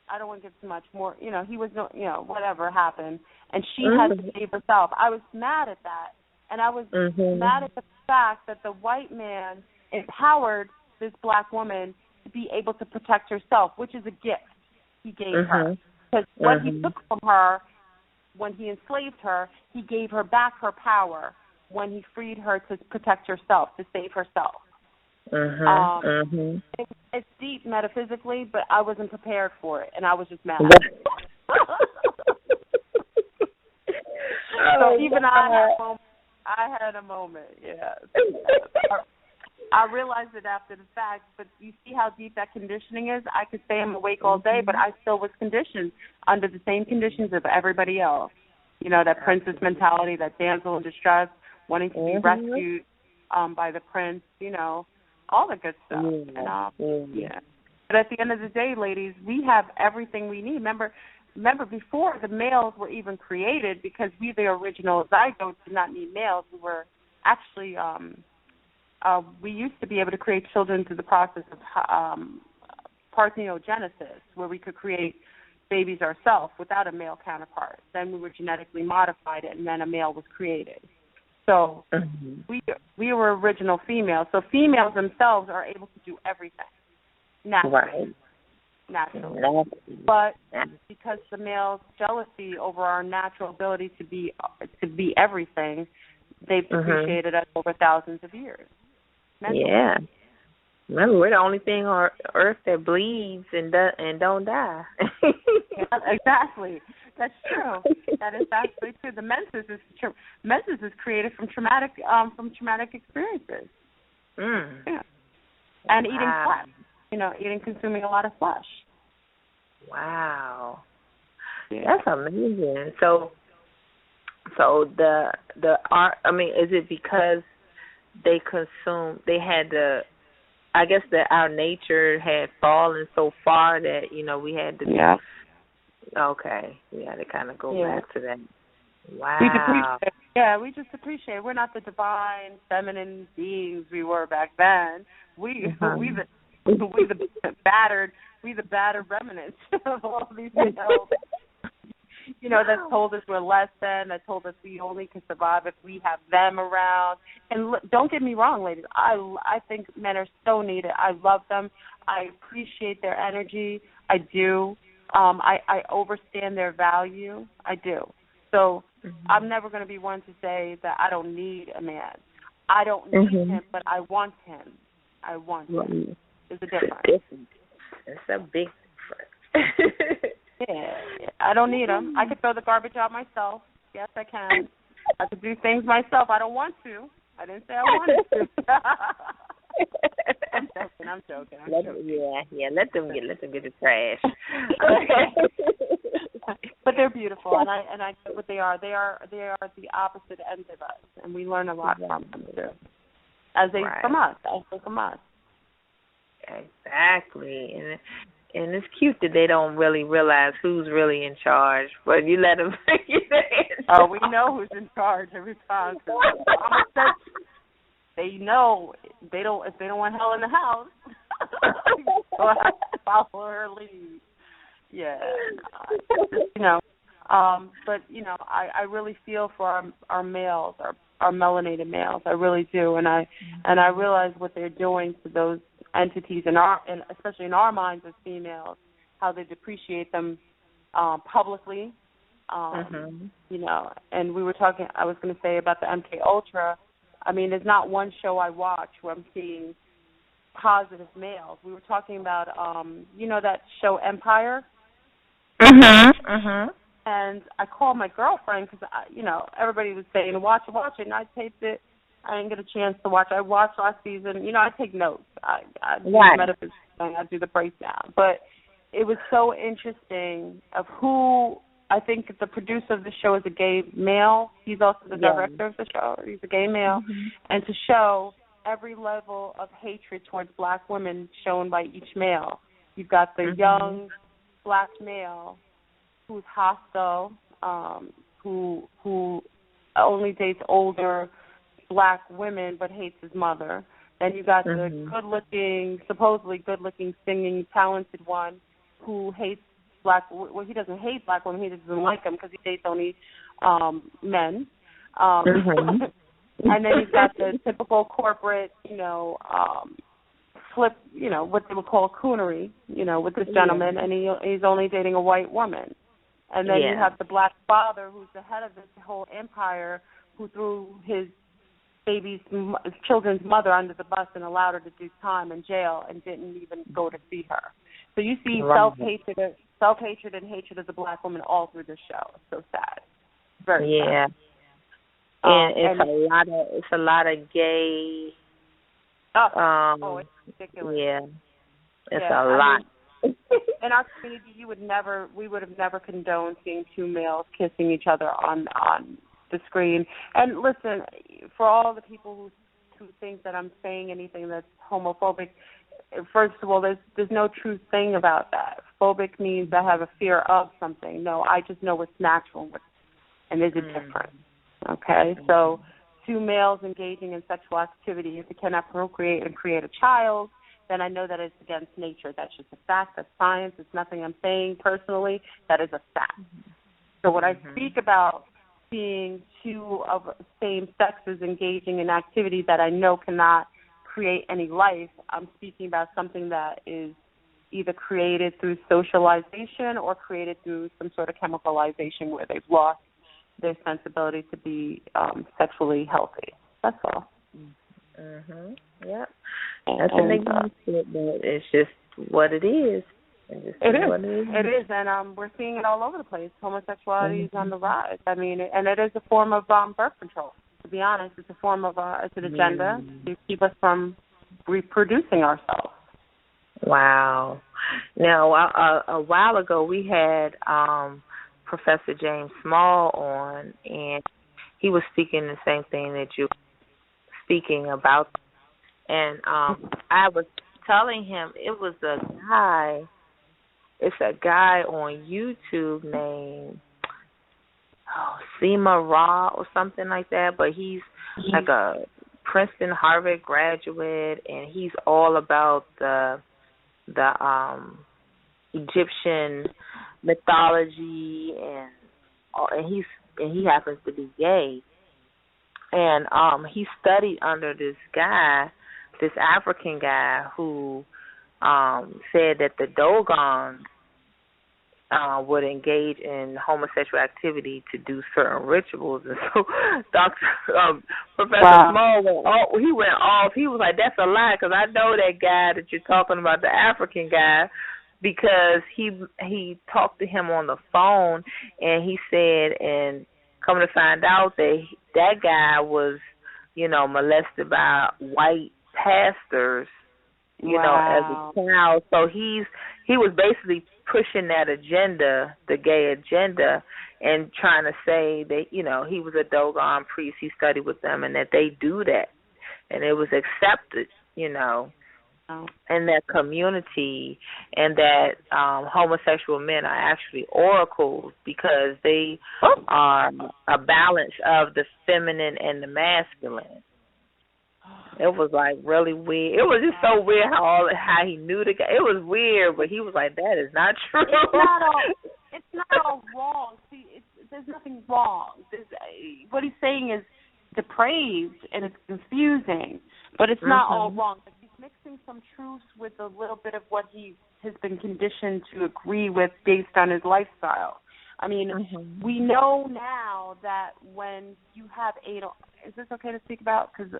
I don't want to give too much more, he was, whatever happened, and she had to save herself. I was mad at that. And I was mad at the fact that the white man empowered this black woman to be able to protect herself, which is a gift he gave her. Because what he took from her when he enslaved her, he gave her back her power when he freed her to protect herself, to save herself. It's deep metaphysically, but I wasn't prepared for it, and I was just mad. So even I had a moment, yes. I realized it after the fact, but you see how deep that conditioning is? I could say I'm awake all day, but I still was conditioned under the same conditions of everybody else. That princess mentality, that damsel in distress, wanting to be rescued by the prince, all the good stuff. But at the end of the day, ladies, we have everything we need. Remember before the males were even created, because we, the original zygotes, did not need males. We were actually... we used to be able to create children through the process of parthenogenesis, where we could create babies ourselves without a male counterpart. Then we were genetically modified, and then a male was created. So we were original females. So females themselves are able to do everything naturally. Naturally. But because the male's jealousy over our natural ability to be everything, they've depreciated us over thousands of years. Mentally. Yeah. Remember, we're the only thing on Earth that bleeds and don't die. Yeah, exactly. That's true. That is actually true. The menses is created from traumatic experiences. Yeah. And eating flesh. Consuming a lot of flesh. Wow. Yeah. That's amazing. So the art. I mean, is it because they had I guess that our nature had fallen so far that, we had to... Yeah. Okay. We had to kind of go back to that. Wow. We just appreciate. We're not the divine, feminine beings we were back then. We the battered remnants of all these that told us we're less than, that told us we only can survive if we have them around. And don't get me wrong, ladies. I think men are so needed. I love them. I appreciate their energy. I do. I overstand their value. I do. So I'm never going to be one to say that I don't need a man. I don't need him, but I want him. I want him. There's a difference. It's a big difference. Yeah, I don't need them. I could throw the garbage out myself. Yes, I can. I could do things myself. I don't want to. I didn't say I wanted to. I'm joking. Yeah. Let them get the trash. But they're beautiful, and I get what they are. They are the opposite ends of us, and we learn a lot from them too, as they from us. Exactly, and it's cute that they don't really realize who's really in charge, but you let them. Oh, we know who's in charge every time. They know if they don't want hell in the house, they'll have to follow her lead. Yeah, but I really feel for our males, our melanated males. I really do, and I realize what they're doing to those entities and especially in our minds as females, how they depreciate them publicly. And we were talking. I was going to say about the MK Ultra. I mean, there's not one show I watch where I'm seeing positive males. We were talking about, that show Empire. And I called my girlfriend because, everybody was saying, watch it, and I taped it. I didn't get a chance to watch. I watched last season. I take notes. I do the metaphysics thing. I do the breakdown. But it was so interesting of who, I think the producer of the show is a gay male. He's also the director of the show. He's a gay male. And to show every level of hatred towards black women shown by each male. You've got the young black male who's hostile, who only dates older black women but hates his mother. Then you got the good-looking, supposedly good-looking, singing, talented one who hates black. Well, he doesn't hate black women. He just doesn't like them because he dates only men. And then you've got the typical corporate, flip, what they would call coonery, with this gentleman, and he's only dating a white woman. And then you have the black father who's the head of this whole empire, who threw his children's mother under the bus and allowed her to do time in jail and didn't even go to see her. So you see self-hatred and hatred of the black woman all through this show. It's so sad. Very sad. And it's a lot of gay. It's ridiculous. Yeah, it's a lot. In our community, we would have never condoned seeing two males kissing each other on the screen. And listen, for all the people who think that I'm saying anything that's homophobic, first of all, there's no true thing about that. Phobic means I have a fear of something. No, I just know what's natural and there's a difference. Okay, so two males engaging in sexual activity, if they cannot procreate and create a child, then I know that it's against nature. That's just a fact. That's science. It's nothing I'm saying personally. That is a fact. So when I speak about seeing two of same sexes engaging in activity that I know cannot create any life, I'm speaking about something that is either created through socialization or created through some sort of chemicalization where they've lost their sensibility to be sexually healthy. That's all. Yeah. That's an example, but it's just what it is. It is, and we're seeing it all over the place. Homosexuality is on the rise. I mean, and it is a form of birth control. To be honest, it's a form of it's an agenda to keep us from reproducing ourselves. Wow. Now, a while ago, we had Professor James Small on, and he was speaking the same thing that you were speaking about. And I was telling him it was it's a guy on YouTube named Seema Ra or something like that, but he's like a Princeton, Harvard graduate, and he's all about the Egyptian mythology, and he happens to be gay, and he studied under this African guy who said that the Dogons would engage in homosexual activity to do certain rituals. And so Professor Small went off. He was like, that's a lie, because I know that guy that you're talking about, the African guy, because he talked to him on the phone, and he said, and come to find out that guy was, molested by white pastors, as a child. So he was basically pushing that agenda, the gay agenda, and trying to say that, he was a Dogon priest, he studied with them, and that they do that. And it was accepted, in that community, and that homosexual men are actually oracles because they are a balance of the feminine and the masculine. It was like really weird. It was just so weird how he knew the guy. It was weird, but he was like, "That is not true." It's not all wrong. See, there's nothing wrong. What he's saying is depraved and it's confusing, but it's not all wrong. But he's mixing some truths with a little bit of what he has been conditioned to agree with based on his lifestyle. I mean, we know now that when you have anal, is this okay to speak about? Because we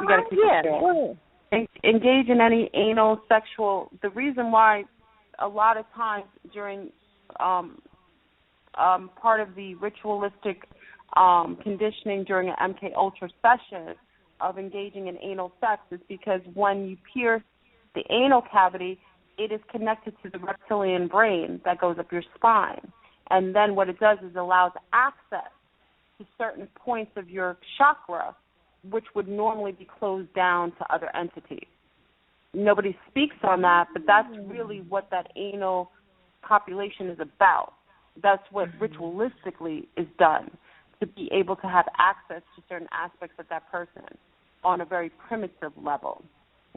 got to keep it fair. Engage in any anal sexual. The reason why a lot of times during part of the ritualistic conditioning during an MK Ultra session of engaging in anal sex is because when you pierce the anal cavity, it is connected to the reptilian brain that goes up your spine. And then what it does is allows access to certain points of your chakra, which would normally be closed down to other entities. nobody speaks on that, but that's really what that anal copulation is about. That's what ritualistically is done, to be able to have access to certain aspects of that person on a very primitive level.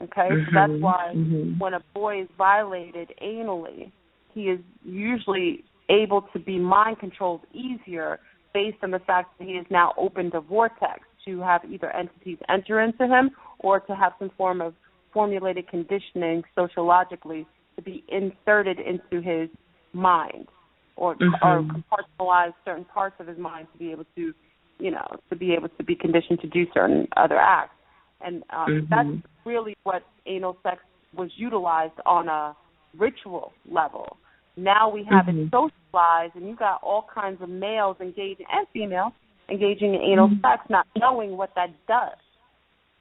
Okay? So that's why when a boy is violated anally, he is usually able to be mind controlled easier based on the fact that he is now opened a vortex to have either entities enter into him or to have some form of formulated conditioning sociologically to be inserted into his mind or compartmentalize certain parts of his mind to be able to, to be conditioned to do certain other acts. And that's really what anal sex was utilized on a ritual level. Now we have it socialized, and you got all kinds of males engaging and females engaging in anal sex, not knowing what that does.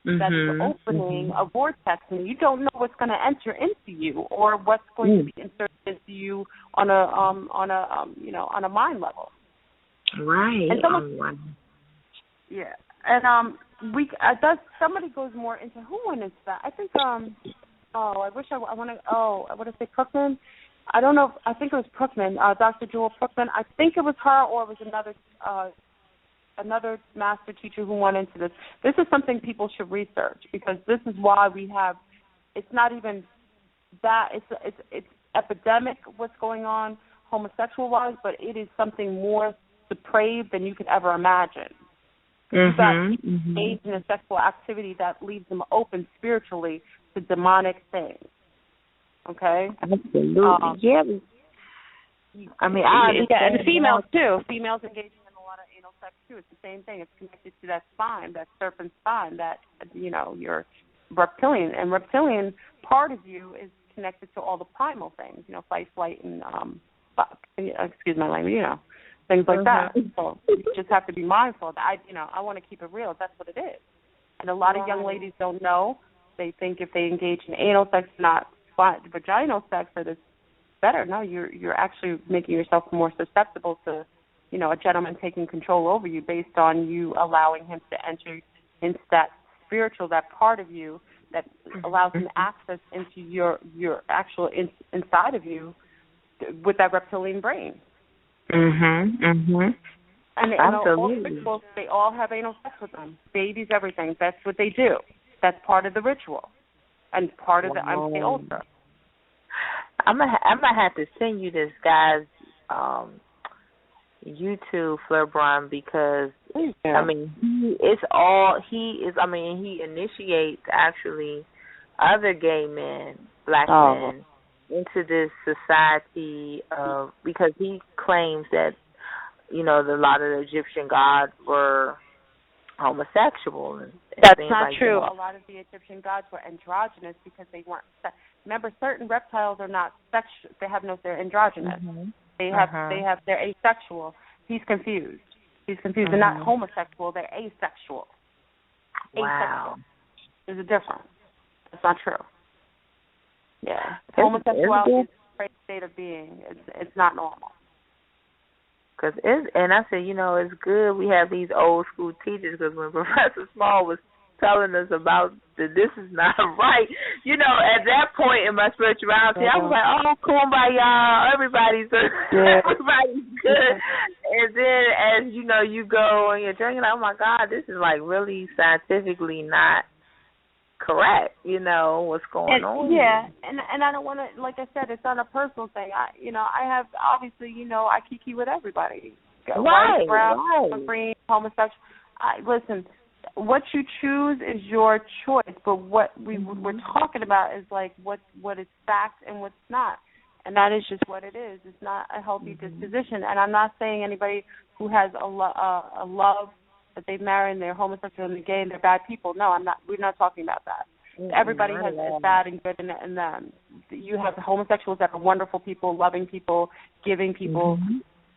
That's opening a vortex, and you don't know what's going to enter into you or what's going to be inserted into you on a mind level. Right. And yeah. And somebody goes more into who went into that. I think I wish I want to say Crookman. I don't know. I think it was Crookman, Dr. Jewel Crookman. I think it was her, or it was another master teacher who went into this. This is something people should research, because this is why we have. It's not even that. It's epidemic what's going on homosexual wise, but it is something more depraved than you could ever imagine. You've got people engaged in a sexual activity that leaves them open spiritually to demonic things. Okay? Absolutely. Yeah. I mean, and females too. Females engaging in a lot of anal sex too. It's the same thing. It's connected to that spine, that serpent spine, that your reptilian. And reptilian part of you is connected to all the primal things. Fight, flight, and excuse my language. Things like that. So you just have to be mindful. I want to keep it real. That's what it is. And a lot of young ladies don't know. They think if they engage in anal sex, not vaginal sex, that it's better. No, you're actually making yourself more susceptible to, a gentleman taking control over you based on you allowing him to enter into that spiritual, that part of you that allows him access into your actual inside of you with that reptilian brain. And all rituals, they all have anal sex with them. Babies, everything. That's what they do. That's part of the ritual and part of the MK Ultra. I'm gonna have to send you this guy's YouTube, Fleurbrun, because he initiates actually other gay men, black men, into this society because he claims that a lot of the Egyptian gods were homosexual. That's not true. A lot of the Egyptian gods were androgynous because they weren't. Remember, certain reptiles are not sexual. They're androgynous. They're asexual. He's confused. They're not homosexual. They're asexual. Wow. Asexual. There's a difference. That's not true. Yeah. Homosexuality is a great state of being. It's not normal. And I said, it's good we have these old school teachers, because when Professor Small was telling us about that this is not right, at that point in my spirituality, I was like, oh, kumbaya, everybody's good. And then as you go and you're drinking, oh my God, this is like really scientifically not correct, what's going on. Yeah, and I don't want to, like I said, it's not a personal thing. I have, obviously, I kiki with everybody. White, brown, green, homosexual. Listen, what you choose is your choice, but what we're talking about is like what is fact and what's not. And that is just what it is. It's not a healthy disposition. And I'm not saying anybody who has a love that they've married and they're homosexual and they're gay and they're bad people. No, I'm not. We're not talking about that. Everybody has bad and good in them. You have homosexuals that are wonderful people, loving people, giving people.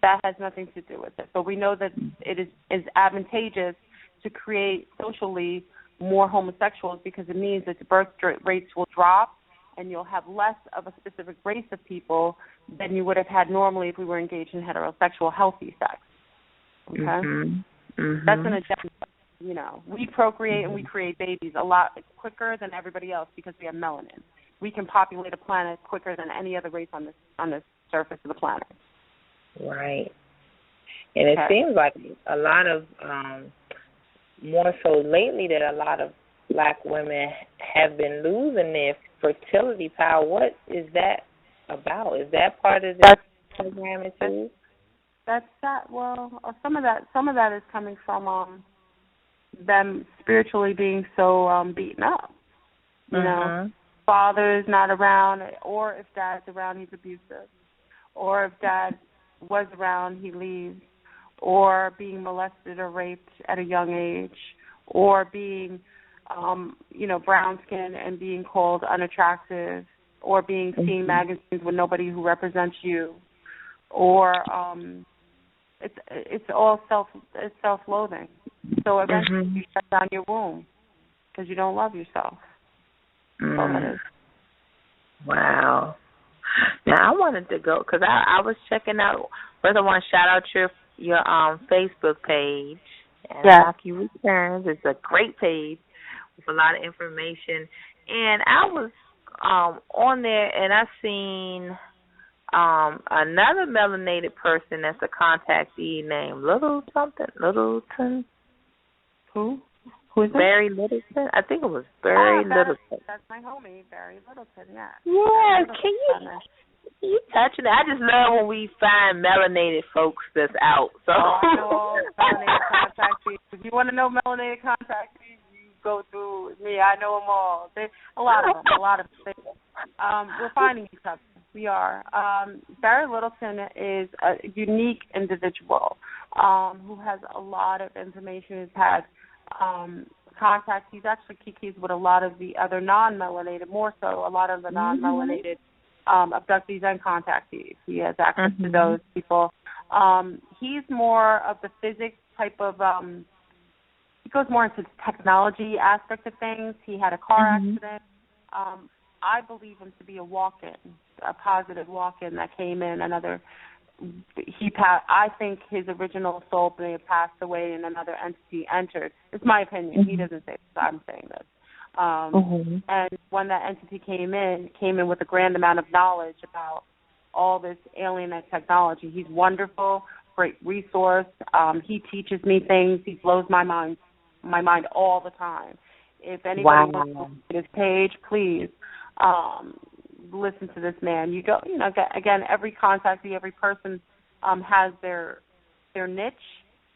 That has nothing to do with it. But we know that it is advantageous to create socially more homosexuals, because it means that the birth rates will drop and you'll have less of a specific race of people than you would have had normally if we were engaged in heterosexual healthy sex. Okay? That's an agenda. we procreate and we create babies a lot quicker than everybody else because we have melanin. We can populate a planet quicker than any other race on this surface of the planet. Right. And it seems like a lot of, more so lately, that a lot of black women have been losing their fertility power. What is that about? Is that part of the programming too? That's that. Well, some of that is coming from them spiritually being so beaten up. You know, father's not around, or if dad's around, he's abusive, or if dad was around, he leaves, or being molested or raped at a young age, or being, brown skinned and being called unattractive, or being seen in magazines with nobody who represents you, or it's all self-loathing. So eventually you shut down your womb because you don't love yourself. That's all that is. Wow. Now I wanted to go because I was checking out. First, I want to shout out your Facebook page. And Rocky Returns. It's a great page with a lot of information. And I was on there, and I seen another melanated person that's a contactee named Littleton. Who? Who is it? Barry Littleton. I think it was Barry Littleton. That's my homie, Barry Littleton. Yeah. Yeah. Can you touch it? I just love when we find melanated folks that's out. So I know all melanated contactees. If you want to know melanated contactees, you go through me. I know them all. A lot of them. We're finding each other. We are. Barry Littleton is a unique individual who has a lot of information. He's had contacts. He's actually kikis with a lot of the other non-melanated, more so a lot of the non-melanated abductees and contactees. He has access to those people. He's more of the physics type of, he goes more into the technology aspect of things. He had a car accident. I believe him to be a walk-in, a positive walk-in that came in. I think his original soul may have passed away and another entity entered. It's my opinion. He doesn't say this. I'm saying this. And when that entity came in with a grand amount of knowledge about all this alien technology. He's wonderful, great resource. He teaches me things. He blows my mind all the time. If anybody wants to look at his page, please listen to this man. Again, every contactee, every person has their niche.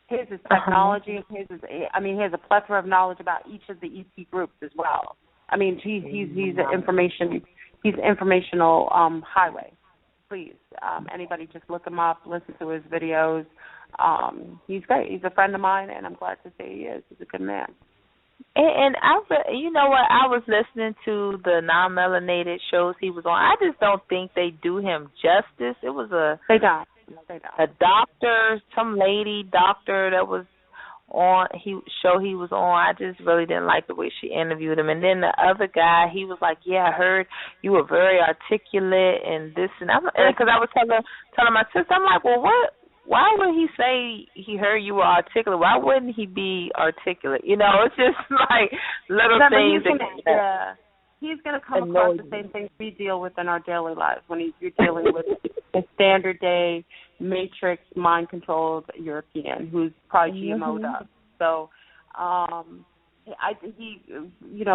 His is technology. His is, he has a plethora of knowledge about each of the EP groups as well. He's an informational highway. Please, anybody just look him up, listen to his videos. He's great. He's a friend of mine, and I'm glad to say he is. He's a good man. And you know what? I was listening to the non-melanated shows he was on. I just don't think they do him justice. It was they don't. A doctor, some lady doctor that was on he was on. I just really didn't like the way she interviewed him. And then the other guy, he was like, "Yeah, I heard you were very articulate and this and that." Because I was telling my sister, I'm like, "Well, what? Why would he say he heard you were articulate? Why wouldn't he be articulate? It's just like little things." He's going to come across the same things we deal with in our daily lives when you're dealing with a standard day matrix mind controlled European who's probably GMO'd up. So,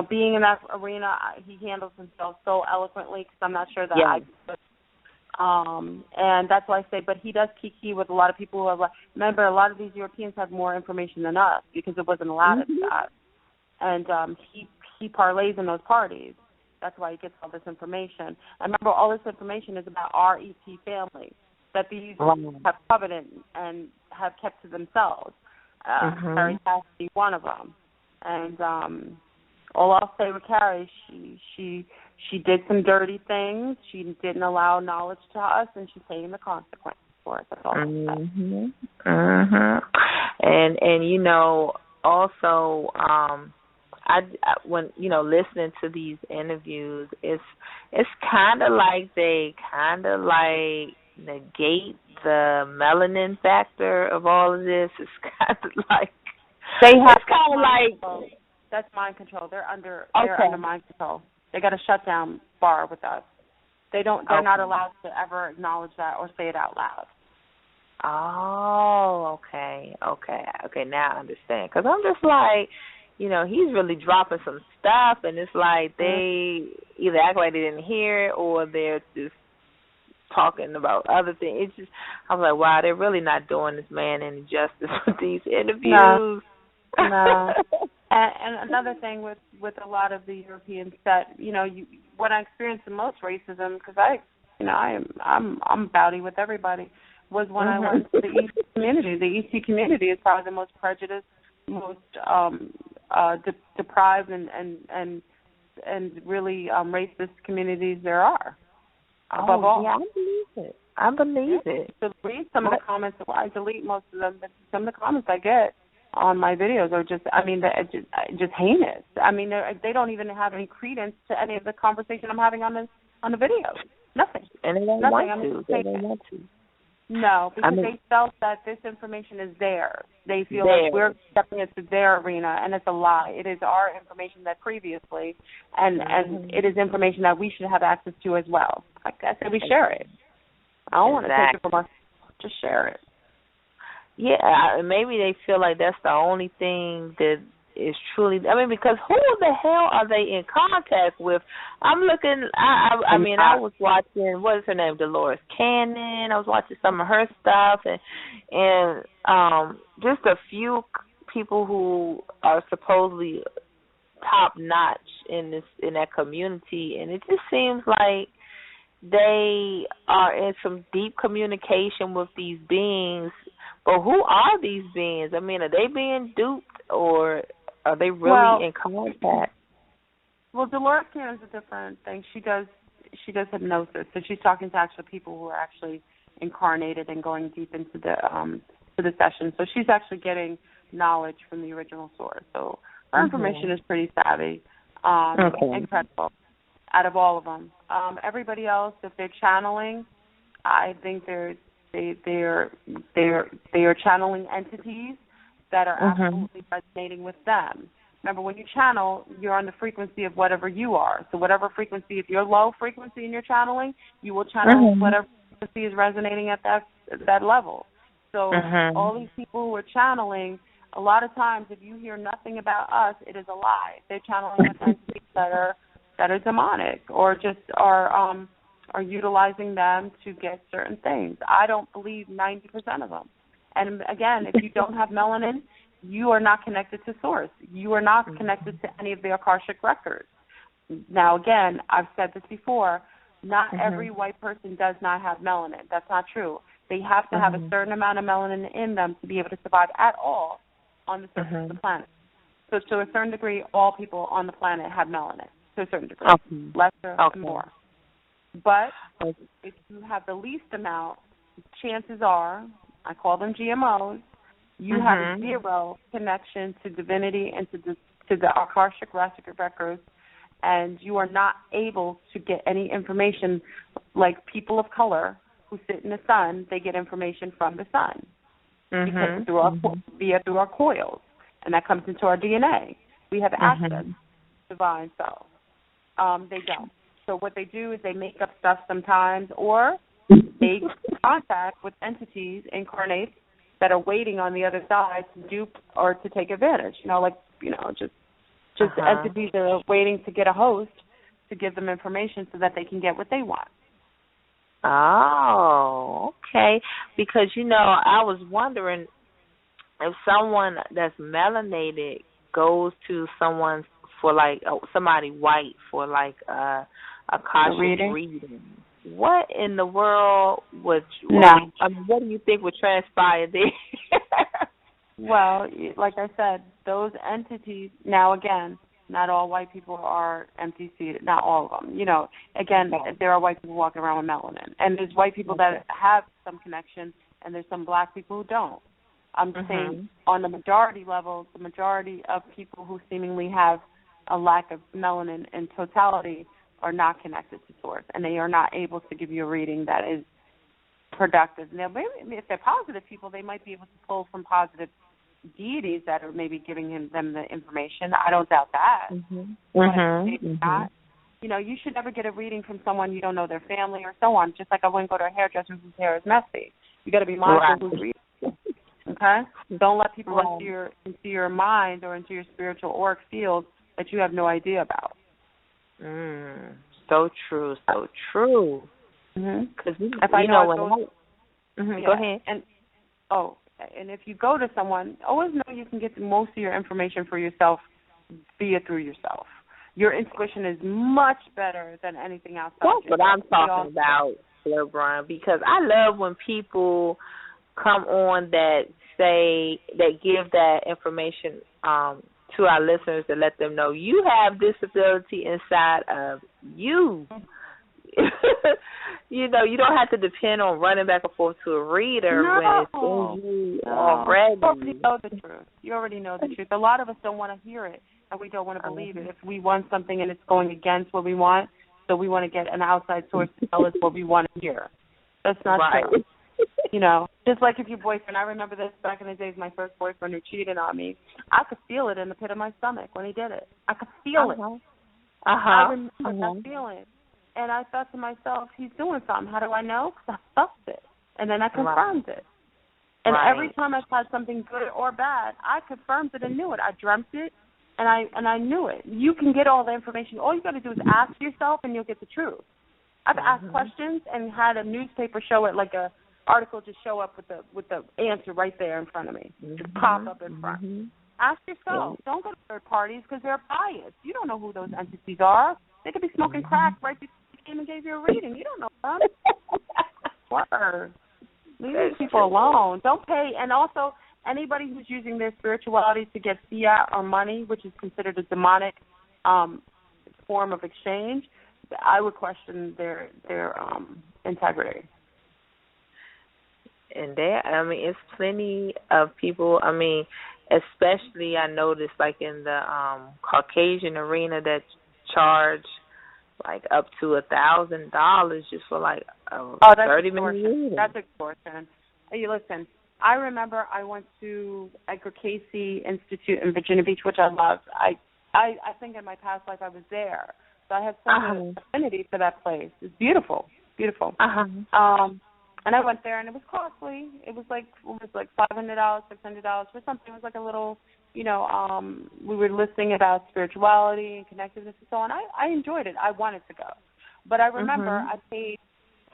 being in that arena, he handles himself so eloquently because I'm not sure that I could. And that's why I say, but he does kiki with a lot of people who have, remember, a lot of these Europeans have more information than us because it wasn't allowed to us. And he parlays in those parties. That's why he gets all this information. And remember, all this information is about our ET family that these have covenant and have kept to themselves. Carrie has to be one of them. And all I'll say with Carrie, she did some dirty things. She didn't allow knowledge to us, and she's taking the consequences for it. That's all I'm saying. And also, I when listening to these interviews, it's kind of like they negate the melanin factor of all of this. It's kind of like They have it's kind of like control. That's mind control. They're under mind control. They got a shutdown bar with us. They're not allowed to ever acknowledge that or say it out loud. Oh, okay. Now I understand. Because I'm just like, he's really dropping some stuff, and it's like they either act like they didn't hear it or they're just talking about other things. It's just, I was like, wow, they're really not doing this man any justice with these interviews. No. And another thing with a lot of the Europeans that when I experienced the most racism, because I'm bowdy with everybody, was when I went to the EC community. The EC community is probably the most prejudiced, most deprived and really racist communities there are. Above all. Yeah, I believe it. So read some of the comments. I delete most of them, but some of the comments I get on my videos are just heinous. I mean, they don't even have any credence to any of the conversation I'm having on the videos. Nothing. And they don't want to. No, because they felt that this information is theirs. They feel like we're stepping into their arena, and it's a lie. It is our information that previously, and it is information that we should have access to as well. Like I said, we share it. I don't want to take it from us. Just share it. Yeah, maybe they feel like that's the only thing that is truly. I mean, because who the hell are they in contact with? I'm looking. I was watching. What is her name? Dolores Cannon. I was watching some of her stuff, and just a few people who are supposedly top notch in that community, and it just seems like they are in some deep communication with these beings. But who are these beings? I mean, are they being duped, or are they really in contact? Well, Dolores Cannon's a different thing. She does hypnosis, so she's talking to actual people who are actually incarnated and going deep into the session. So she's actually getting knowledge from the original source. So her information is pretty savvy, incredible. Out of all of them, everybody else, if they're channeling, I think they are channeling entities that are absolutely resonating with them. Remember, when you channel, you're on the frequency of whatever you are. So whatever frequency, if you're low frequency in your channeling, you will channel whatever frequency is resonating at that level. So all these people who are channeling, a lot of times, if you hear nothing about us, it is a lie. They're channeling entities that are demonic or just are utilizing them to get certain things. I don't believe 90% of them. And again, if you don't have melanin, you are not connected to source. You are not connected to any of the Akashic records. Now, again, I've said this before, not every white person does not have melanin. That's not true. They have to have a certain amount of melanin in them to be able to survive at all on the surface of the planet. So to a certain degree, all people on the planet have melanin, to a certain degree, lesser or more. But if you have the least amount, chances are, I call them GMOs, you have zero connection to divinity and to the Akashic records, and you are not able to get any information like people of color who sit in the sun. They get information from the sun because through our coils, and that comes into our DNA. We have access to divine self. They don't. So what they do is they make up stuff sometimes, or they contact with entities, incarnates, that are waiting on the other side to dupe or to take advantage. Just entities that are waiting to get a host to give them information so that they can get what they want. Oh, okay. Because, I was wondering if someone that's melanated goes to someone for, like, somebody white for, like, a Akashic reading. What in the world what do you think would transpire there? Well, like I said, those entities, now again, not all white people are MTC, not all of them. Again, there are white people walking around with melanin. And there's white people that have some connection, and there's some black people who don't. I'm just saying, on the majority level, the majority of people who seemingly have a lack of melanin in totality are not connected to source, and they are not able to give you a reading that is productive. Now, maybe if they're positive people, they might be able to pull from positive deities that are maybe giving them the information. I don't doubt that. Mhm. But Mhm. maybe not. You know, you should never get a reading from someone you don't know their family or so on. Just like I wouldn't go to a hairdresser whose hair is messy. You got to be mindful who's reading. Okay? Don't let people into your mind or into your spiritual auric field that you have no idea about. So true, so true. Mhm. Because if I know when go ahead. And if you go to someone, always know you can get most of your information for yourself through yourself. Your intuition is much better than anything outside. That's what I'm talking about, Fleurbrun, because I love when people come on that give that information to our listeners to let them know you have this ability inside of you. You know, you don't have to depend on running back and forth to a reader when it's in you already. You already know the truth. You already know the truth. A lot of us don't want to hear it, and we don't want to believe it. If we want something and it's going against what we want, so we want to get an outside source to tell us what we want to hear. That's not true. You know, just like if your boyfriend, I remember this back in the days, my first boyfriend who cheated on me, I could feel it in the pit of my stomach when he did it. I could feel it. I remember that feeling. And I thought to myself, he's doing something. How do I know? Because I felt it. And then I confirmed it. And every time I had something good or bad, I confirmed it and knew it. I dreamt it, and I knew it. You can get all the information. All you got to do is ask yourself, and you'll get the truth. I've asked questions and had a newspaper show it, like a article just show up with the answer right there in front of me, just pop up in front. Ask yourself. Don't go to third parties because they're biased. You don't know who those entities are. They could be smoking crack right before you came and gave you a reading. You don't know them. Word. Leave these people alone. Don't pay. And also, anybody who's using their spirituality to get fiat or money, which is considered a demonic form of exchange, I would question their integrity. And it's plenty of people. I mean, especially I noticed like in the Caucasian arena that charge like up to $1,000 just for like 30-minute reading. That's extortion. Hey, listen, I remember I went to Edgar Cayce Institute in Virginia Beach, which I loved. I think in my past life I was there, so I have some affinity for that place. It's beautiful, beautiful. And I went there, and it was costly. It was like $500, $600 for something. It was like a little, we were listening about spirituality and connectedness and so on. I enjoyed it. I wanted to go. But I remember I paid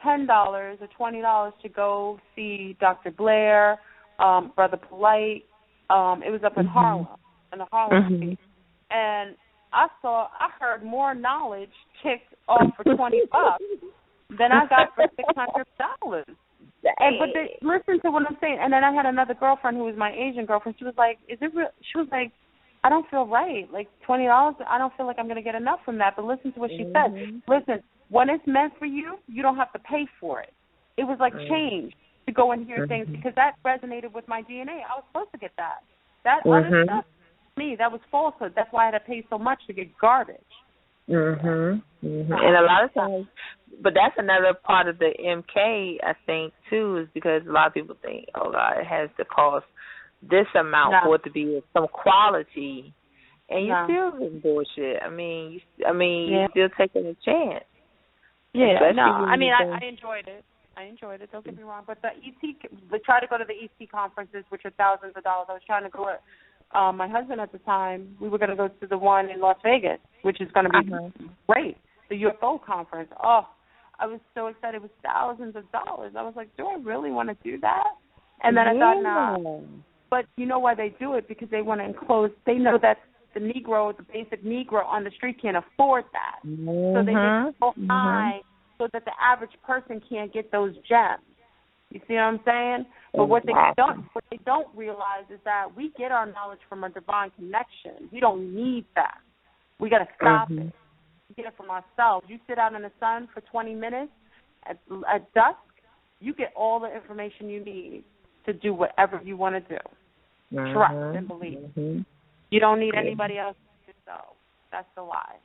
$10 or $20 to go see Dr. Blair, Brother Polite. It was up in Harlem, in the Harlem Street. And I heard more knowledge kicked off for $20 than I got for $600. But listen to what I'm saying. And then I had another girlfriend who was my Asian girlfriend. She was like, "Is it real?" She was like, "I don't feel right. Like $20, I don't feel like I'm going to get enough from that." But listen to what she said. Listen, when it's meant for you, you don't have to pay for it. It was like change to go and hear things because that resonated with my DNA. I was supposed to get that. That other stuff, me, that was falsehood. That's why I had to pay so much to get garbage. And a lot of times, but that's another part of the MK, I think, too, is because a lot of people think, oh, God, it has to cost this amount for it to be some quality. And you still getting bullshit. I mean, you're still taking a chance. Yeah, I enjoyed it. I enjoyed it. Don't get me wrong. But we try to go to the ET conferences, which are thousands of dollars. I was trying to go at my husband at the time. We were going to go to the one in Las Vegas, which is going to be great. The UFO conference. Oh, I was so excited. It was thousands of dollars. I was like, do I really want to do that? And then I thought, nah. But you know why they do it? Because they want to enclose. They know that the Negro, the basic Negro on the street can't afford that. So they get so high so that the average person can't get those gems. You see what I'm saying? But what they don't realize is that we get our knowledge from a divine connection. We don't need that. We got to stop it. We get it from ourselves. You sit out in the sun for 20 minutes at dusk, you get all the information you need to do whatever you want to do. Trust and believe. You don't need anybody else to do so. That's the lie.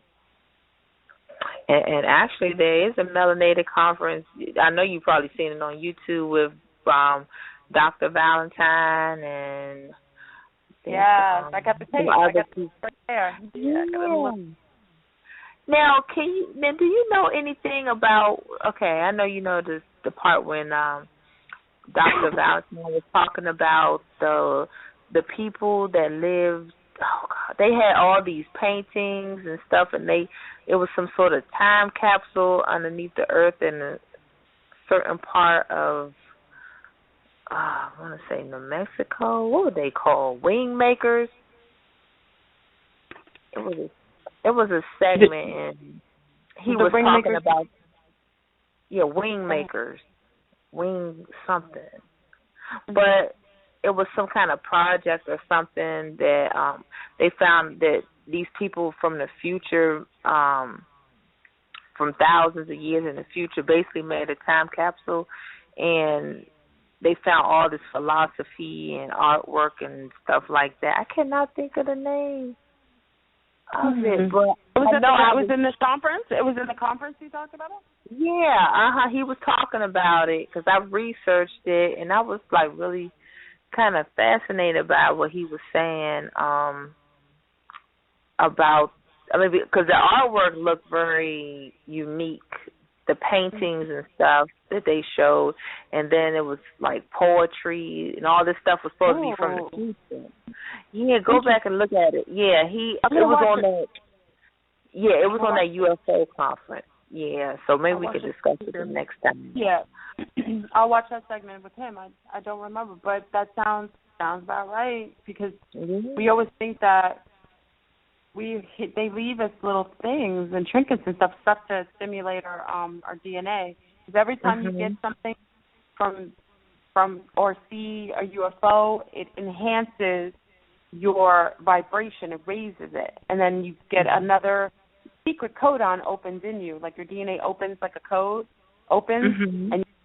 And actually, there is a melanated conference. I know you've probably seen it on YouTube with Dr. Valentine and Yes, I got the tape. I got the right there. Yeah. I got look. Now, do you know anything about? Okay, I know you know the part when Dr. Valentine was talking about the people that lived. Oh God, they had all these paintings and stuff, and it was some sort of time capsule underneath the earth in a certain part of I want to say New Mexico. What were they called? Wing makers. It was a segment, and he was talking about wing makers, wing something, but it was some kind of project or something that they found that these people from the future, from thousands of years in the future, basically made a time capsule, and they found all this philosophy and artwork and stuff like that. I cannot think of the name of it, but it was in the conference. It was in the conference you talked about it. Yeah, he was talking about it because I researched it, and I was like really kind of fascinated by what he was saying about. I mean, because the artwork looked very unique, the paintings and stuff that they showed, and then it was like poetry and all this stuff was supposed to be from the future. Yeah, go back and look at it. Yeah, it was on that. Yeah, it was on that UFO conference. Yeah, so maybe we could discuss it the next time. Yeah, I'll watch that segment with him. I don't remember, but that sounds about right because we always think that they leave us little things and trinkets and stuff to stimulate our DNA. Because every time you get something from or see a UFO, it enhances your vibration. It raises it, and then you get another secret codon opens in you, like your DNA opens, like a code opens,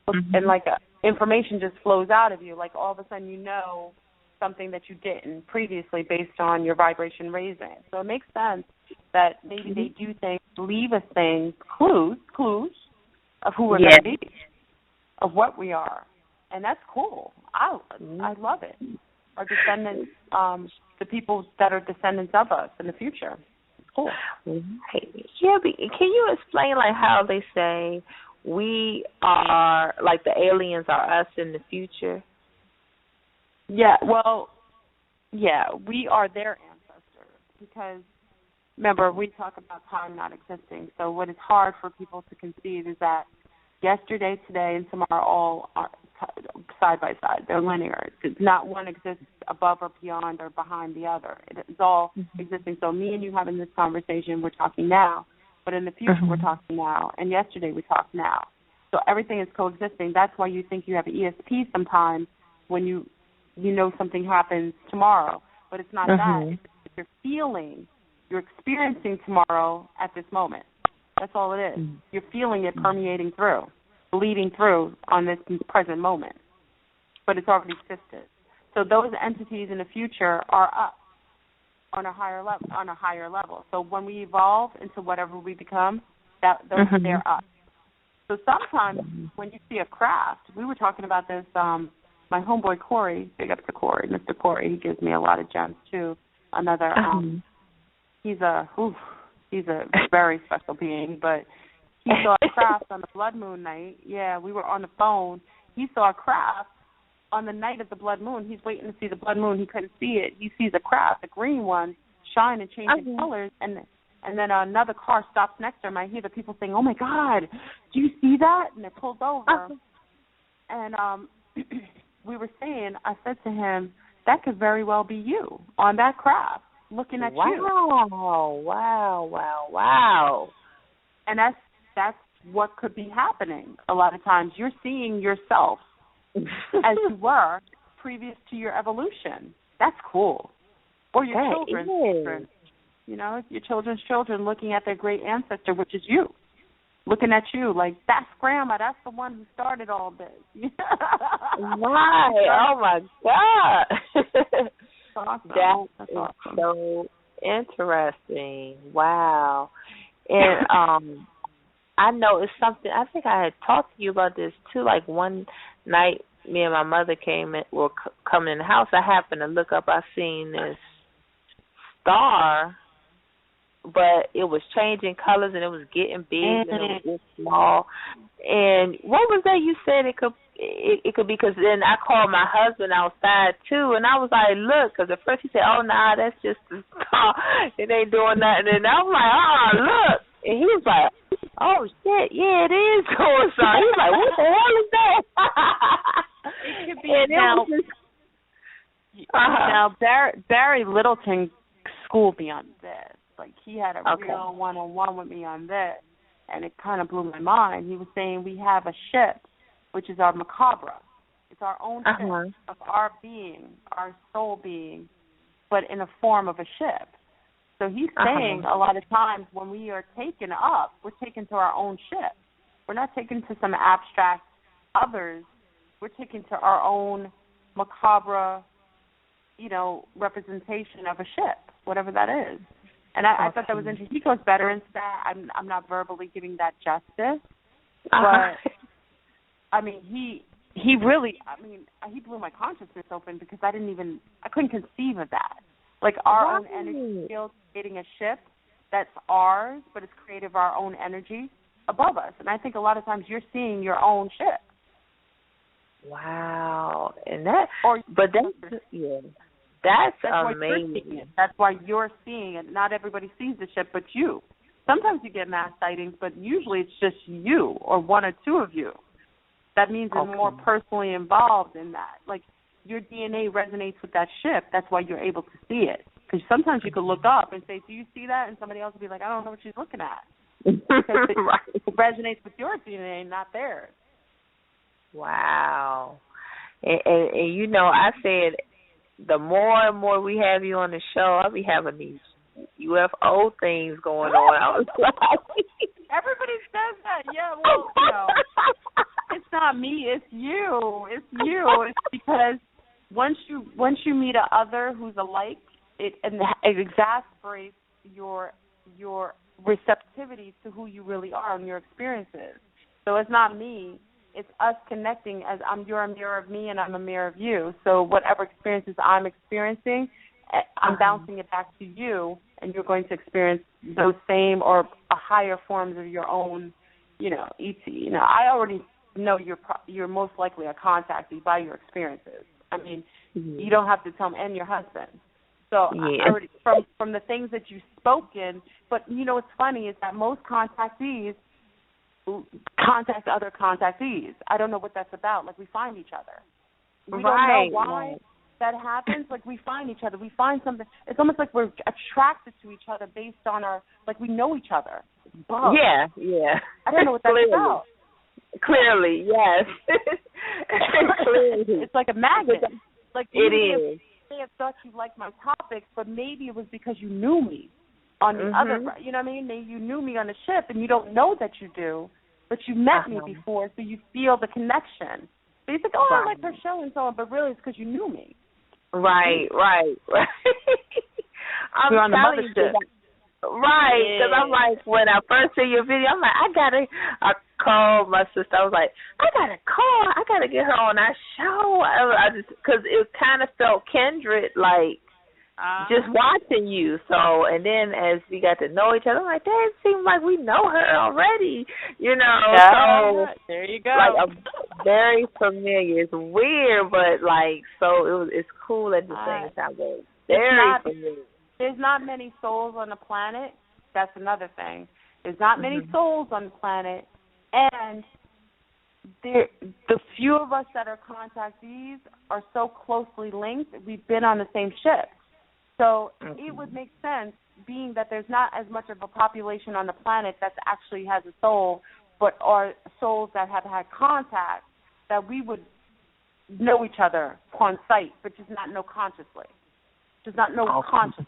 and like information just flows out of you. Like all of a sudden you know something that you didn't previously based on your vibration raising. So it makes sense that maybe they do things, leave us things, clues of who we're going to be, of what we are, and that's cool. I love it. Our descendants, the people that are descendants of us in the future. Cool. Right. Yeah, can you explain like how they say we are, like the aliens are us in the future? Yeah, well, we are their ancestors because, remember, we talk about time not existing. So what is hard for people to conceive is that yesterday, today, and tomorrow all are side by side. They're linear. Not one exists above or beyond or behind the other. It's all existing. So me and you having this conversation, we're talking now, but in the future we're talking now, and yesterday we talked now. So everything is coexisting. That's why you think you have ESP sometimes when you know something happens tomorrow, but it's not that. It's you're feeling, you're experiencing tomorrow at this moment. That's all it is. You're feeling it permeating through, bleeding through on this present moment, but it's already existed. So those entities in the future are up on a higher level. So when we evolve into whatever we become, they're up. So sometimes when you see a craft, we were talking about this. My homeboy Corey, big up to Corey, Mr. Corey, he gives me a lot of gems too. Another, he's a very special being, but he saw a craft on the blood moon night. Yeah, we were on the phone. He saw a craft on the night of the blood moon. He's waiting to see the blood moon. He couldn't see it. He sees a craft, a green one, shine and change in colors, and then another car stops next to him. I hear the people saying, "Oh my God, do you see that?" And they pulled over, and we were saying, I said to him, that could very well be you on that craft, looking at you. Wow. And that's what could be happening a lot of times. You're seeing yourself as you were previous to your evolution. That's cool. Or your children. You know, your children's children looking at their great ancestor, which is you. Looking at you like, that's Grandma, that's the one who started all this. Why? Oh, my God. Awesome. That's awesome. So interesting. Wow. And I know it's something, I think I had talked to you about this, too, like one night me and my mother were coming in the house, I happened to look up. I seen this star, but it was changing colors and it was getting big and it was getting small. And what was that you said it could be? Because then I called my husband outside too, and I was like, look, because at first he said, oh, nah, that's just the star. It ain't doing nothing. And I was like, oh, look. And he was like, oh, shit, yeah, it is going star. He was like, what the hell is that? It could be now, Barry Littleton schooled me on this. Like, he had a real one-on-one with me on this, and it kind of blew my mind. He was saying we have a ship, which is our macabre. It's our own ship of our being, our soul being, but in a form of a ship. So he's saying a lot of times when we are taken up, we're taken to our own ship. We're not taken to some abstract others. We're taken to our own macabre, representation of a ship, whatever that is. And I thought that was interesting. He goes better into that. I'm not verbally giving that justice, but I mean, he really, he blew my consciousness open because I couldn't conceive of that. Like our own energy field creating a ship that's ours, but it's created of our own energy above us. And I think a lot of times you're seeing your own ship. Wow, and that's amazing. That's why you're seeing it. Not everybody sees the ship, but you. Sometimes you get mass sightings, but usually it's just you or one or two of you. That means you're more personally involved in that. Like your DNA resonates with that ship. That's why you're able to see it. Because sometimes you could look up and say, "Do you see that?" And somebody else will be like, "I don't know what she's looking at." Because it resonates with your DNA, not theirs. Wow. And I said, the more and more we have you on the show, I'll be having these UFO things going on. I was like, everybody says that. Yeah, well, it's not me. It's you. It's because once you meet a other who's alike, it exasperates your receptivity to who you really are and your experiences. So it's not me. It's us connecting as you're a mirror of me and I'm a mirror of you. So whatever experiences I'm experiencing, I'm bouncing it back to you, and you're going to experience those same or a higher forms of your own, ET. I already know you're most likely a contactee by your experiences. I mean, you don't have to tell me, and your husband. So I already, from the things that you've spoken, but what's funny is that most contactees contact other contactees. I don't know what that's about. Like, we find each other. We don't know why that happens. Like, we find each other. We find something. It's almost like we're attracted to each other based on we know each other. It's bugs. Yeah. I don't know what that's about. Clearly, yes. Clearly. It's like a magnet. Like, it is. May have thought you liked my topics, but maybe it was because you knew me on the other, you know what I mean? Maybe you knew me on the ship, and you don't know that you do, but you met me before, so you feel the connection. So you think, I like her show and so on, but really it's because you knew me. Right. You're on the mothership. Right, because I'm like, when I first see your video, I'm like, I called my sister. I was like, I got to get her on our show. Because it kind of felt kindred, like, just watching you. So, and then as we got to know each other, I'm like, that seems like we know her already, Yeah, so there you go. Like, very familiar. It's weird, but like, so it's cool at the same time. Very familiar. There's not many souls on the planet. That's another thing. There's not many souls on the planet, and the few of us that are contactees are so closely linked. We've been on the same ship. So it would make sense, being that there's not as much of a population on the planet that actually has a soul, but are souls that have had contact, that we would know each other on sight, but just not know consciously. Just not know consciously.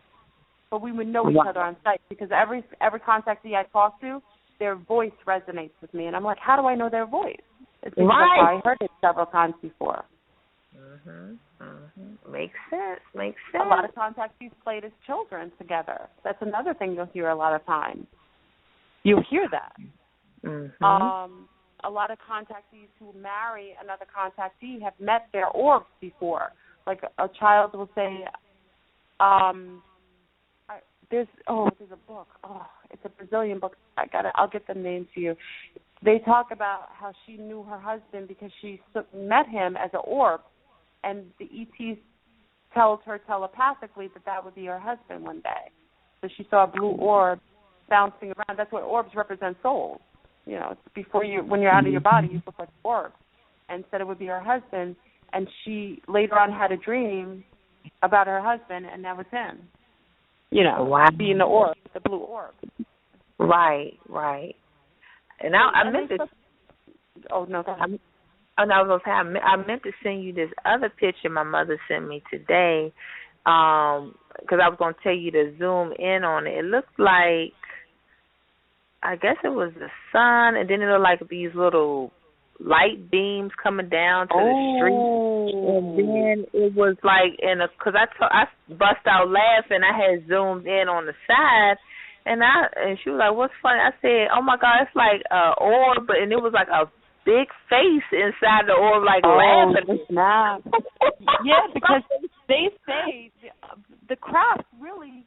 But we would know each other on sight, because every contactee I talk to, their voice resonates with me. And I'm like, how do I know their voice? It's because I heard it several times before. Makes sense. A lot of contactees played as children together. That's another thing you'll hear a lot of times. You'll hear that. a lot of contactees who marry another contactee have met their orbs before. Like a child will say, there's a book. Oh, it's a Brazilian book. I'll get the name to you. They talk about how she knew her husband because she met him as an orb, and the ETs told her telepathically that would be her husband one day. So she saw a blue orb bouncing around. That's what orbs represent, souls. You know, when you're out of your body, you look like orbs. And said it would be her husband, and she later on had a dream about her husband, and that was him. You know, wow. Being the orb, the blue orb. Right. And I meant to. Oh no, go ahead. I was gonna say I meant to send you this other picture my mother sent me today, because I was gonna tell you to zoom in on it. It looked like, I guess it was the sun, and then it looked like these little light beams coming down to the street, and then it was like because I bust out laughing. I had zoomed in on the side. And she was like, "What's funny?" I said, "Oh my God, it's like an orb," and it was like a big face inside the orb, like laughing. Snap. Yeah, because they say the crafts really,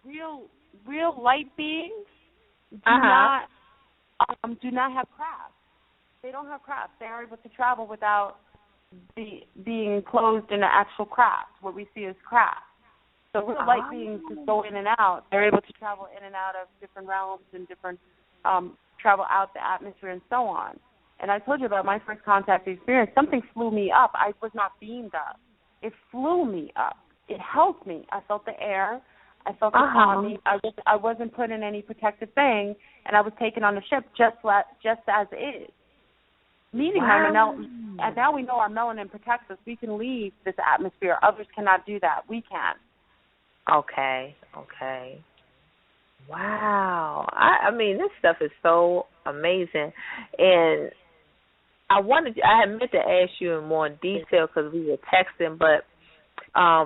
real light beings do not have crafts. They don't have crafts. They are able to travel without being enclosed in an actual craft. What we see as crafts. So real light beings just go in and out. They're able to travel in and out of different realms and different travel out the atmosphere and so on. And I told you about my first contact experience. Something flew me up. I was not beamed up. It flew me up. It held me. I felt the air. I felt it on me. I wasn't put in any protective thing, and I was taken on the ship just as is. Meeting her, and now we know our melanin protects us. We can leave this atmosphere. Others cannot do that. We can. Okay. Wow. I mean, this stuff is so amazing. And I had meant to ask you in more detail because we were texting, but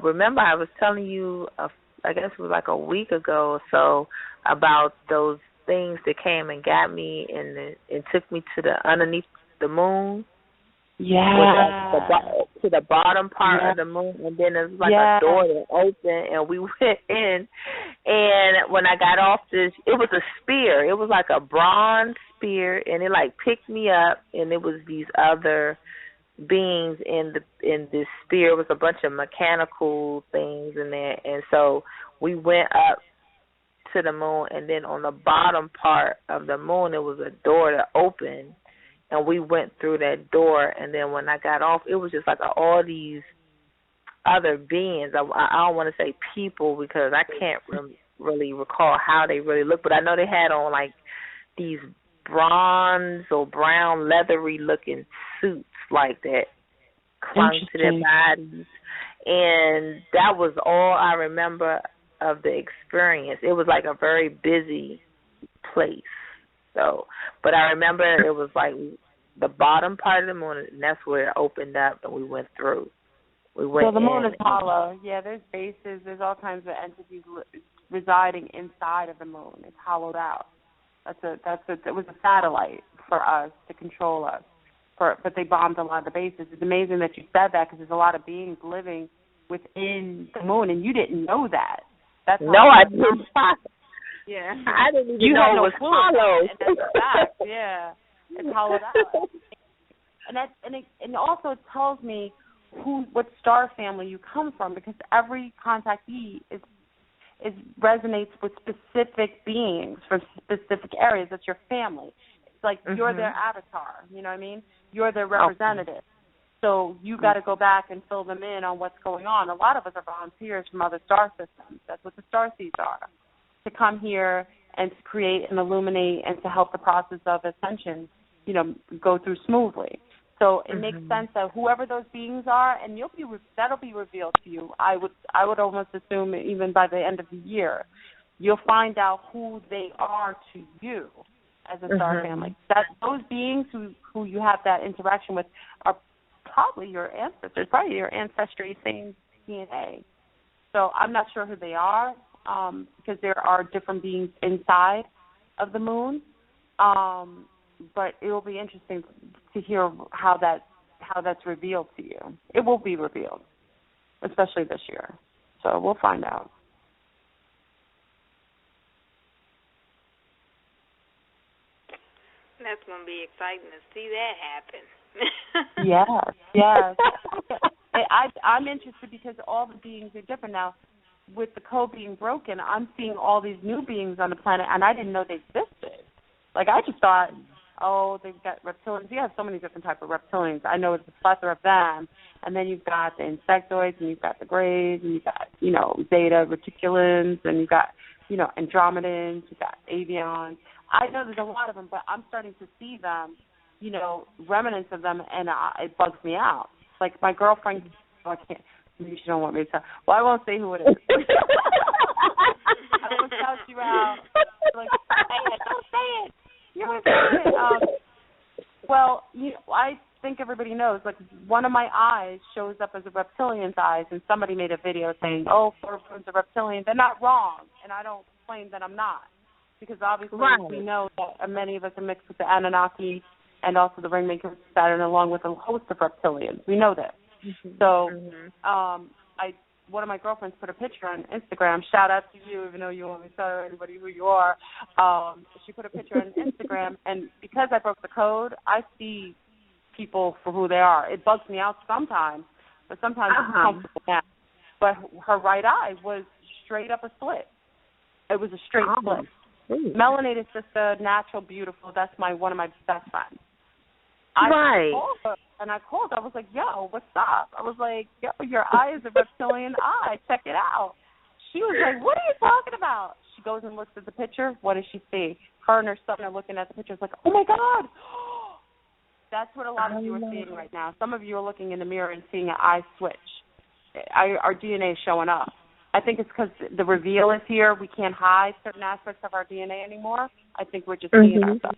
remember I was telling you, I guess it was like a week ago or so, about those things that came and got me and took me to the underneath the moon. Yeah. To the bottom part of the moon, and then it was like a door that opened, and we went in. And when I got off it was a spear. It was like a bronze spear, and it like picked me up, and it was these other beings in this spear. It was a bunch of mechanical things in there, and so we went up to the moon, and then on the bottom part of the moon, it was a door that opened. And we went through that door, and then when I got off, it was just like all these other beings. I don't want to say people because I can't really recall how they really looked, but I know they had on like these bronze or brown leathery-looking suits like that clung to their bodies. And that was all I remember of the experience. It was like a very busy place. So, but I remember it was like the bottom part of the moon, and that's where it opened up, and we went through. So the moon is hollow. Yeah, there's bases. There's all kinds of entities residing inside of the moon. It's hollowed out. It was a satellite for us to control us. But they bombed a lot of the bases. It's amazing that you said that because there's a lot of beings living within the moon, and you didn't know that. I didn't. Yeah, I didn't even know it was hollow. And that's a fact. Yeah, it's hollowed out. And also it tells me what star family you come from, because every contactee resonates with specific beings from specific areas. That's your family. It's like you're their avatar. You know what I mean? You're their representative. Okay. So you got to go back and fill them in on what's going on. A lot of us are volunteers from other star systems. That's what the star seeds are. To come here and to create and illuminate and to help the process of ascension, go through smoothly. So it makes sense that whoever those beings are, and that'll be revealed to you. I would almost assume even by the end of the year, you'll find out who they are to you as a star family. That those beings who you have that interaction with are probably your ancestors, probably your ancestry, same DNA. So I'm not sure who they are. Because there are different beings inside of the moon. but it will be interesting to hear how that's revealed to you. It will be revealed, especially this year. So we'll find out. That's going to be exciting to see that happen. Yes. I'm interested because all the beings are different now. With the code being broken, I'm seeing all these new beings on the planet, and I didn't know they existed. Like, I just thought, they've got reptilians. You have so many different types of reptilians. I know it's a plethora of them. And then you've got the insectoids, and you've got the grays, and you've got, zeta reticulans, and you've got, andromedans, you've got avians. I know there's a lot of them, but I'm starting to see them, remnants of them, and it bugs me out. Like, my girlfriend, I can't, maybe she don't want me to tell. Well, I won't say who it is. I won't shout you out. Like, don't say it. You don't say it. Well, I think everybody knows, like, one of my eyes shows up as a reptilian's eyes, and somebody made a video saying, Fleurbrun's a reptilian. They're not wrong, and I don't claim that I'm not. Because obviously we know that many of us are mixed with the Anunnaki and also the Ringmaker of Saturn, along with a host of reptilians. We know that. Mm-hmm. So, one of my girlfriends put a picture on Instagram. Shout out to you, even though you won't tell anybody who you are. She put a picture on Instagram, and because I broke the code, I see people for who they are. It bugs me out sometimes, but sometimes it's comfortable now. But her right eye was straight up a slit. It was a straight slit. Melanated sister, natural, beautiful. That's one of my best friends. I called her, and I called her. I was like, yo, what's up? I was like, yo, your eye is a reptilian eye. Check it out. She was like, what are you talking about? She goes and looks at the picture. What does she see? Her and her son are looking at the picture. It's like, oh, my God. That's what a lot of you are seeing right now. Some of you are looking in the mirror and seeing an eye switch. Our DNA is showing up. I think it's because the reveal is here. We can't hide certain aspects of our DNA anymore. I think we're just seeing ourselves.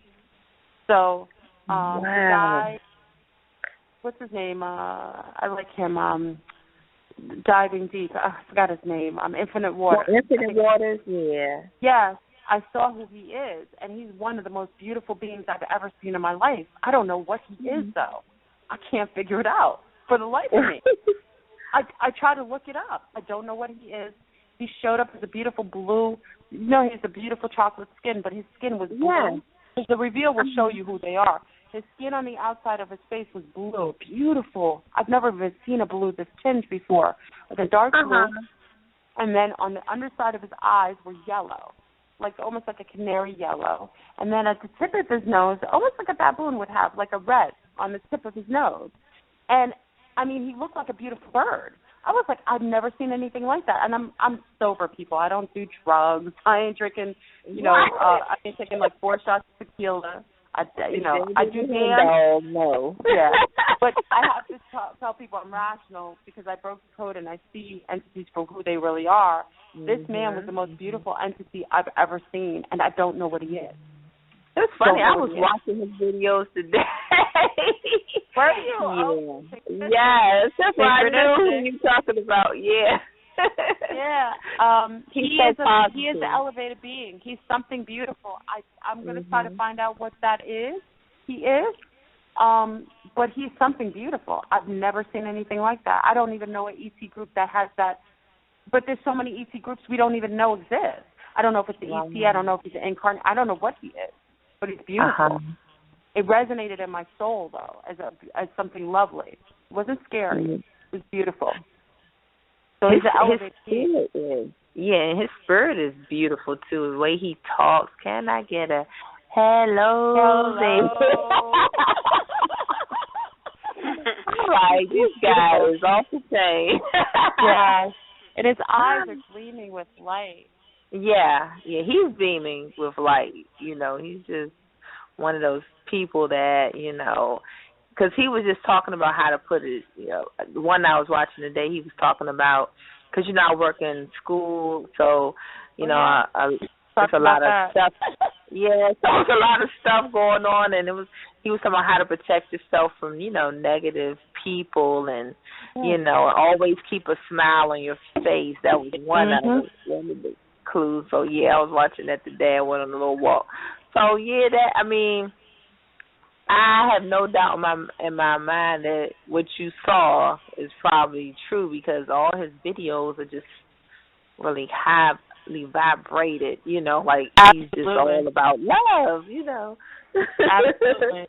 So, the guy, what's his name? I like him. Diving Deep. I forgot his name. Infinite Waters. Infinite Waters, yeah. Yes, I saw who he is, and he's one of the most beautiful beings I've ever seen in my life. I don't know what he is, though. I can't figure it out for the life of me. I try to look it up. I don't know what he is. He showed up as a beautiful blue. He has a beautiful chocolate skin, but his skin was blue. Yeah. The reveal will show you who they are. His skin on the outside of his face was blue, beautiful. I've never even seen a blue this tinge before, like a dark blue. And then on the underside of his eyes were yellow, almost like a canary yellow. And then at the tip of his nose, almost like a baboon would have, like a red on the tip of his nose. And he looked like a beautiful bird. I was like, I've never seen anything like that. And I'm sober, people. I don't do drugs. I ain't drinking, I ain't taking 4 shots of tequila. I do dance. No. Yeah. But I have to tell people I'm rational because I broke the code and I see entities for who they really are. This man was the most beautiful entity I've ever seen, and I don't know what he is. It's funny. I was watching his videos today. Were you? Yeah. Yes. That's what I knew who you talking about. Yeah. Yeah. He is an elevated being. He's something beautiful. I'm going to try to find out what that is. He is. But he's something beautiful. I've never seen anything like that. I don't even know an ET group that has that. But there's so many ET groups we don't even know exist. I don't know if it's an ET. I don't know if he's an incarnate. I don't know what he is. But he's beautiful. It resonated in my soul, though, as something lovely. It wasn't scary. It was beautiful. So his spirit is. Yeah, and his spirit is beautiful, too. The way he talks. Can I get a hello? Like, this guy is off the chain. Yes. And his eyes are gleaming with light. Yeah, he's beaming with light. He's just one of those people that, because he was just talking about how to put it, the one I was watching today, he was talking about, because, I work in school, so, there's a lot of stuff. Yeah, so there's a lot of stuff going on, and he was talking about how to protect yourself from, negative people and, always keep a smile on your face. That was one of the clues. So, I was watching that today. I went on a little walk. So, I have no doubt in my mind that what you saw is probably true because all his videos are just really highly vibrated, like he's just all about love. Absolutely.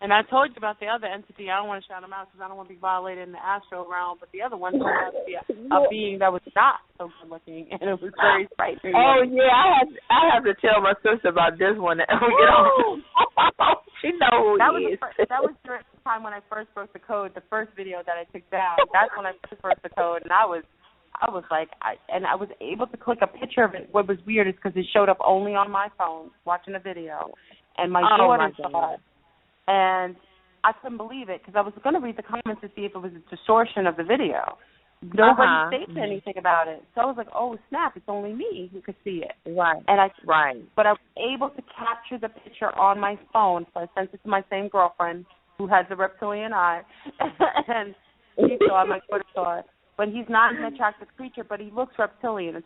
And I told you about the other entity. I don't want to shout him out because I don't want to be violated in the astral realm. But the other one turned out to be a being that was not so good looking, and it was very frightening. Oh yeah, I have to tell my sister about this one. She knows who he is. That was during the time when I first broke the code. The first video that I took down. That's when I first broke the code, and I was like, I was able to click a picture of it. What was weird is because it showed up only on my phone watching a video, and my daughter saw it. And I couldn't believe it because I was going to read the comments to see if it was a distortion of the video. Nobody stated anything about it. So I was like, oh, snap, it's only me who could see it. Right. But I was able to capture the picture on my phone, so I sent it to my same girlfriend who has a reptilian eye. And she saw it, my daughter saw it. But he's not an attractive creature, but he looks reptilian.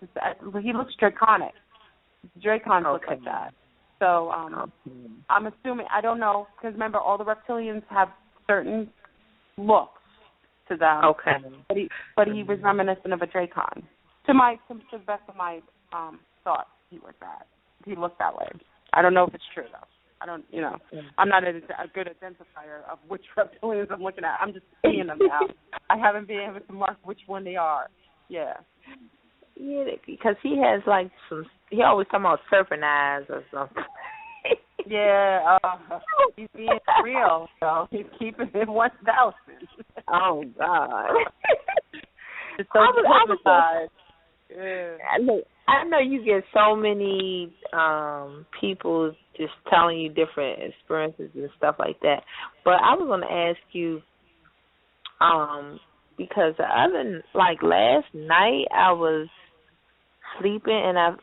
He looks draconic. Dracons look like that. So I'm assuming, I don't know, because remember, all the reptilians have certain looks to them. Okay. But he was reminiscent of a Dracon. To the best of my thoughts, he looked that way. I don't know if it's true, though. I'm not a good identifier of which reptilians I'm looking at. I'm just seeing them now. I haven't been able to mark which one they are. Yeah. Yeah, because he has he always talking about surfing eyes or something. Yeah, he's being real, so he's keeping it 1,000. Oh, God. It's so hypnotized. Yeah. I know you get so many people just telling you different experiences and stuff like that, but I was going to ask you, because last night I was sleeping and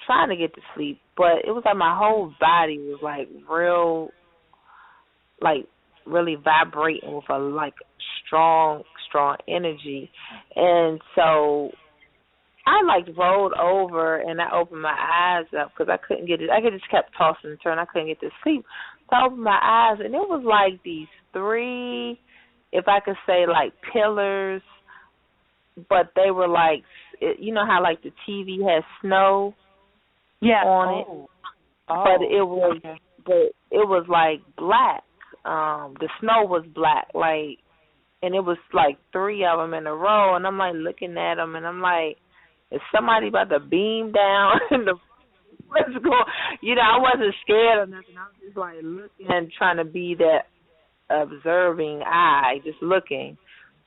trying to get to sleep, but it was like my whole body was really vibrating with a strong energy, and so I rolled over and I opened my eyes up because I couldn't get it. I just kept tossing and turning. I couldn't get to sleep, so I opened my eyes and it was like these three, if I could say, pillars, but they were you know how the TV has snow on it, but it was black. The snow was black, and it was three of them in a row, and I'm looking at them, and I'm is somebody about to beam down? Let's go. I wasn't scared or nothing. I was just looking and trying to be that observing eye, just looking,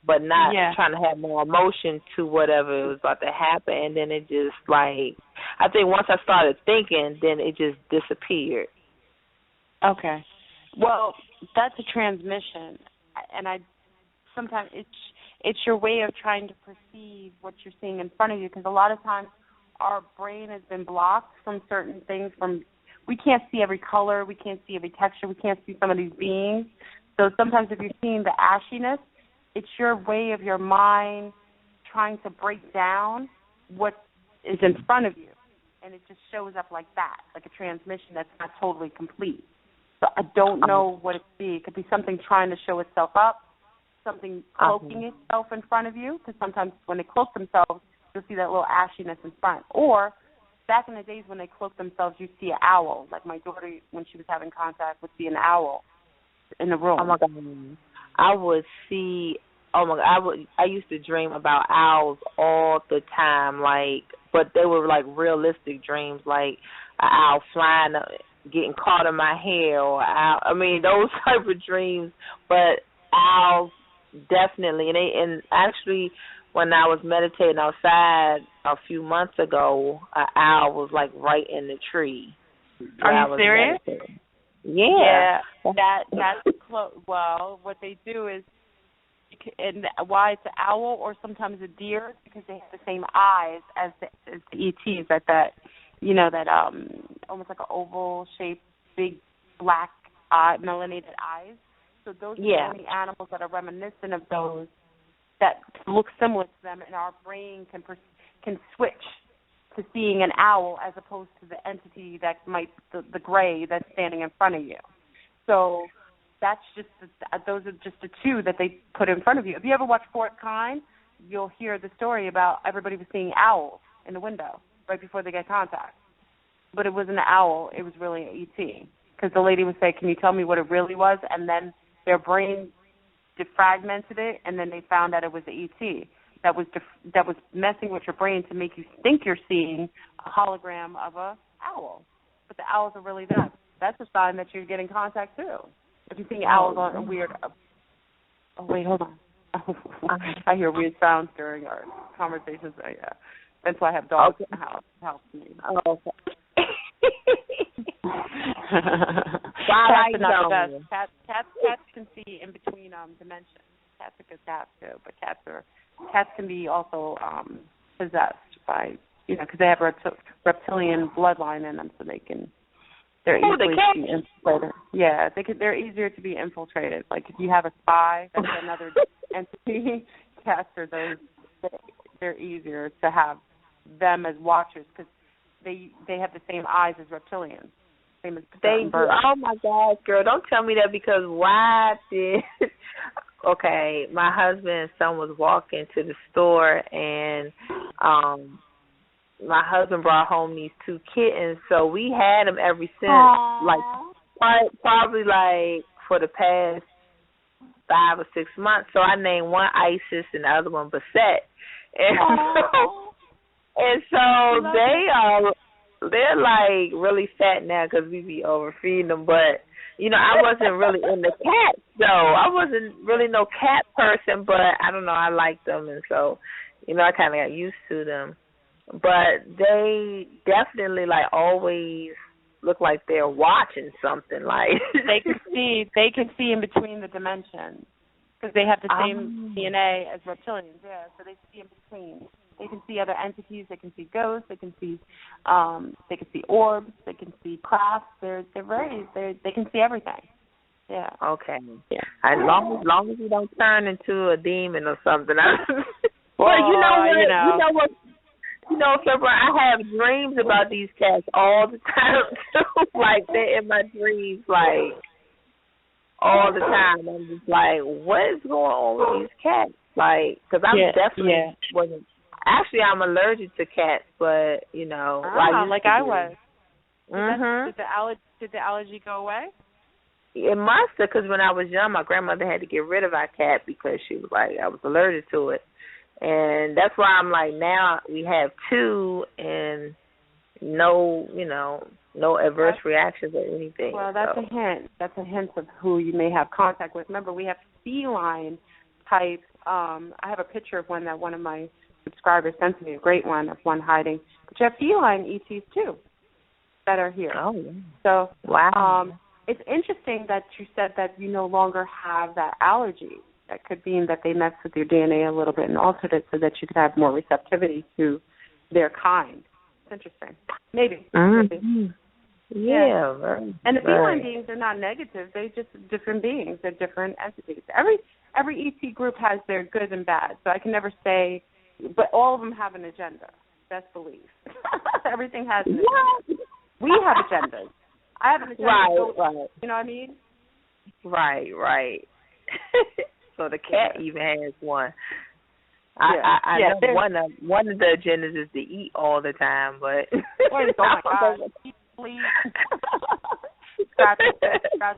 but not trying to have more emotion to whatever was about to happen. And then it just I think once I started thinking, then it just disappeared. Okay. Well, that's a transmission, and sometimes it's your way of trying to perceive what you're seeing in front of you, because a lot of times our brain has been blocked from certain things. We can't see every color, we can't see every texture, we can't see some of these beings. So sometimes if you're seeing the ashiness, it's your way of your mind trying to break down what is in front of you, and it just shows up like that, like a transmission that's not totally complete. So I don't know what it could be. It could be something trying to show itself up, something cloaking itself in front of you, because sometimes when they cloak themselves, you'll see that little ashiness in front. Or back in the days when they cloaked themselves, you'd see an owl. Like my daughter, when she was having contact, would see an owl in the room. Oh, my God. I would see, I used to dream about owls all the time, but they were realistic dreams, an owl flying up, getting caught in my hair, or those type of dreams. But owls definitely, and actually, when I was meditating outside a few months ago, an owl was right in the tree. Are you serious? Meditating. Yeah. That's close. Well, what they do is, and why it's an owl or sometimes a deer, because they have the same eyes as the ETs, that almost like an oval shaped, big black melanated eyes. So those are the only animals that are reminiscent of those that look similar to them, and our brain can switch to seeing an owl as opposed to the entity that the gray that's standing in front of you. So that's just those are just the two that they put in front of you. If you ever watch Fort Kine, you'll hear the story about everybody was seeing owls in the window right before they get contact. But it wasn't an owl. It was really an ET. Because the lady would say, can you tell me what it really was? And then their brain defragmented it, and then they found that it was the ET that was messing with your brain to make you think you're seeing a hologram of a owl. But the owls are really that. That's a sign that you're getting contact, too. If you see owls on a weird... Oh, wait, hold on. I hear weird sounds during our conversations. Yeah. That's why I have dogs in the house. It helps me. Oh, okay. Cats are not the best. Cats can see in between dimensions. Cats are good cats, too. But cats can be also possessed by, because they have reptilian bloodline in them, so they're easily to be infiltrated. Yeah, they're easier to be infiltrated. Like if you have a spy, that's another entity. Cats are they're easier to have them as watchers because they have the same eyes as reptilians. Same as birds. Oh my God, girl! Don't tell me that because okay, my husband and son was walking to the store and my husband brought home these 2 kittens, so we had them ever since. Aww. Like probably like for the past 5 or 6 months. So I named one Isis and the other one Bassett, and so they're like really fat now because we be overfeeding them. But I wasn't really into cats though. I wasn't really no cat person, but I don't know. I liked them, and so I kind of got used to them. But they definitely like always look like they're watching something. Like they can see in between the dimensions because they have the same DNA as reptilians. Yeah, so they see in between. They can see other entities. They can see ghosts. They can see orbs. They can see crafts. They can see everything. Yeah. Okay. Yeah. As long as you don't turn into a demon or something. Well, you know what? Fleurbrun, I have dreams about these cats all the time too. Like they're in my dreams, like all the time. I'm just like, what is going on with these cats? Like, because I'm definitely wasn't. Actually, I'm allergic to cats, but like I was. Mhm. Did the allergy go away? It must have, because when I was young, my grandmother had to get rid of our cat because she was like, I was allergic to it. And that's why I'm like, now we have 2 and no adverse reactions or anything. Well, that's a hint. That's a hint of who you may have contact with. Remember, we have feline type. I have a picture of one that one of my subscribers sent to me, a great one of one hiding. But you have feline ETs, too, that are here. Oh, yeah. So, wow. It's interesting that you said that you no longer have that allergy. That could mean that they messed with your DNA a little bit and altered it so that you could have more receptivity to their kind. It's interesting. Maybe. Mm-hmm. Yeah. And the feline beings are not negative. They're just different beings. They're different entities. Every ET group has their good and bad. So I can never say, but all of them have an agenda. That's belief. Everything has an agenda. We have agendas. I have an agenda. Right. You know what I mean? Right. So the cat even has one. I know one of the agendas is to eat all the time, but oh my God, please scratch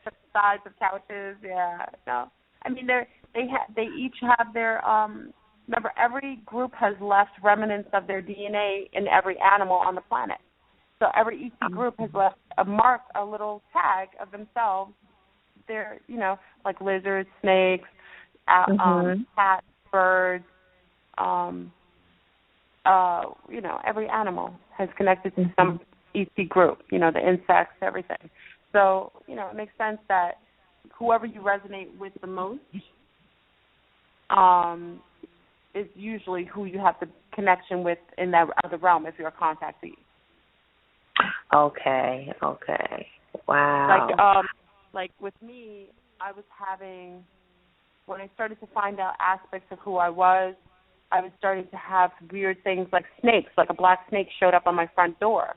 the sides of couches. Yeah, no. I mean they each have their Remember, every group has left remnants of their DNA in every animal on the planet. So every ET group has left a mark, a little tag of themselves. They're like lizards, snakes. Cats, birds, every animal has connected to some ET group, the insects, everything. So, it makes sense that whoever you resonate with the most is usually who you have the connection with in that other realm if you're a contactee. Okay. Wow. Like with me, I was having... When I started to find out aspects of who I was starting to have weird things like snakes, like a black snake showed up on my front door.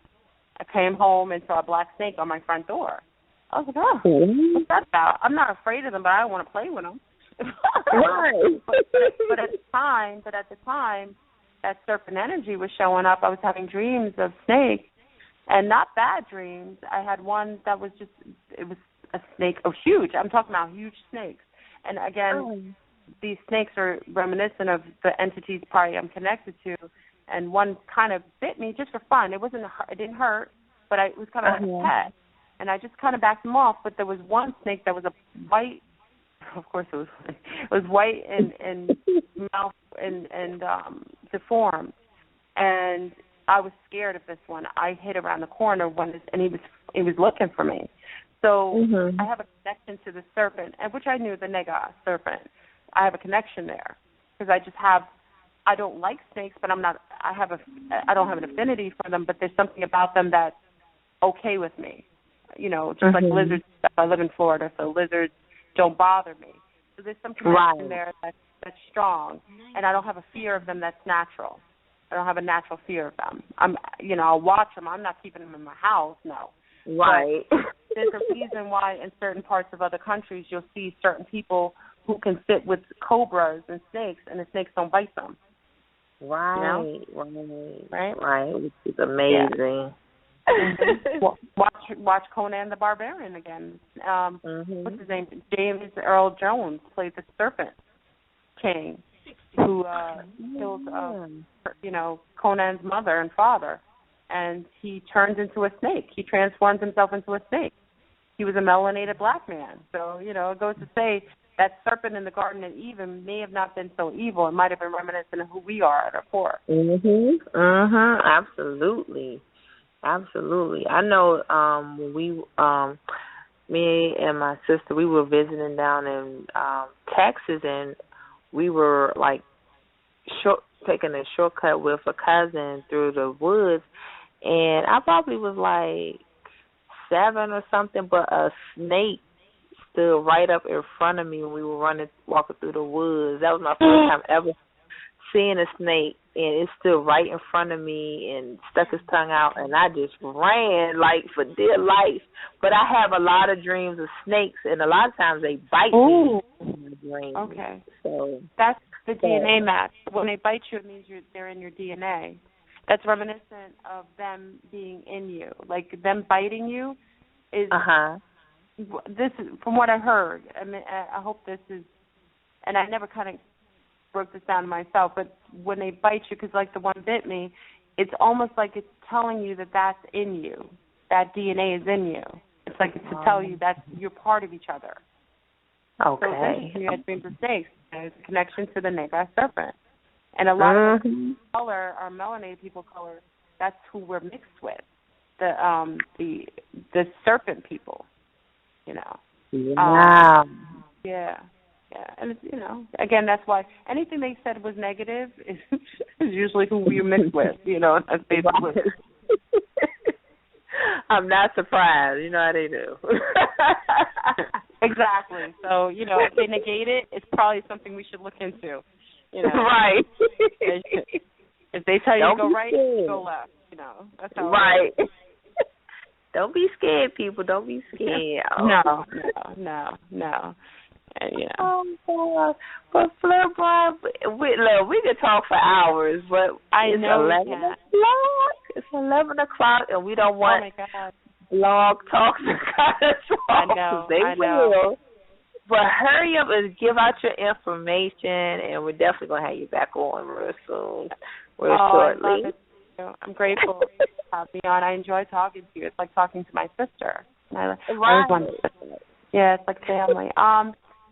I came home and saw a black snake on my front door. I was like, oh, what's that about? I'm not afraid of them, but I don't want to play with them. Right. but at the time, that serpent energy was showing up. I was having dreams of snakes, and not bad dreams. I had one that was it was a snake, huge. I'm talking about huge snakes. And again, these snakes are reminiscent of the entities probably I'm connected to. And one kind of bit me just for fun. It didn't hurt, but it was kind of like a pet. And I just kind of backed them off. But there was one snake that was a white. Of course, it was white and mouth and deformed. And I was scared of this one. I hid around the corner and he was looking for me. So I have a connection to the serpent, which I knew, the Nega serpent. I have a connection there because I don't like snakes, but I don't have an affinity for them, but there's something about them that's okay with me. You know, just like lizards. I live in Florida, so lizards don't bother me. So there's some connection there that's strong, and I don't have a fear of them that's natural. I don't have a natural fear of them. I'll watch them. I'm not keeping them in my house, no. Right. But there's a reason why in certain parts of other countries you'll see certain people who can sit with cobras and snakes, and the snakes don't bite them. Right, you know? right, which is amazing. Yeah. Watch Conan the Barbarian again. What's his name? James Earl Jones played the Serpent King, who killed Conan's mother and father, and he turns into a snake. He transforms himself into a snake. He was a melanated black man. So, it goes to say that serpent in the Garden of Eden may have not been so evil. It might have been reminiscent of who we are at our core. Absolutely. Absolutely. I know when me and my sister, we were visiting down in Texas, and we were taking a shortcut with a cousin through the woods, and I probably was like 7 or something, but a snake stood right up in front of me when we were walking through the woods. That was my first time ever seeing a snake, and it stood right in front of me and stuck his tongue out, and I just ran for dear life. But I have a lot of dreams of snakes, and a lot of times they bite me in my dreams. Okay. So that's the DNA match. When they bite you, it means they're in your DNA. That's reminiscent of them being in you. Like them biting you is this is from what I heard. I mean, I hope this is, and I never kind of broke this down myself, but when they bite you, because like the one bit me, it's almost like it's telling you that that's in you. That DNA is in you. It's like it's to tell you that you're part of each other. Okay. So it's interesting you had dreams of snakes. There's a connection to the Nega serpent. And a lot of color, our melanated people color, that's who we're mixed with. The serpent people, Wow. Yeah. And it's, again, that's why anything they said was negative is usually who we're mixed with, that's basically. I'm not surprised. You know how they do. Exactly. So, if they negate it, it's probably something we should look into. Right. If they tell you to go right, go left. That's how. Right. Don't be scared, people. Don't be scared. No. And, Oh, God. But Fleurbrun, we could talk for hours, but it's 11 o'clock. It's 11 o'clock, and we don't want blog talks to cut us off. I know. But hurry up and give out your information, and we're definitely going to have you back on real soon, shortly. I love it. I'm grateful to have me on. I enjoy talking to you. It's like talking to my sister. I always wanted to. Yeah, it's like family.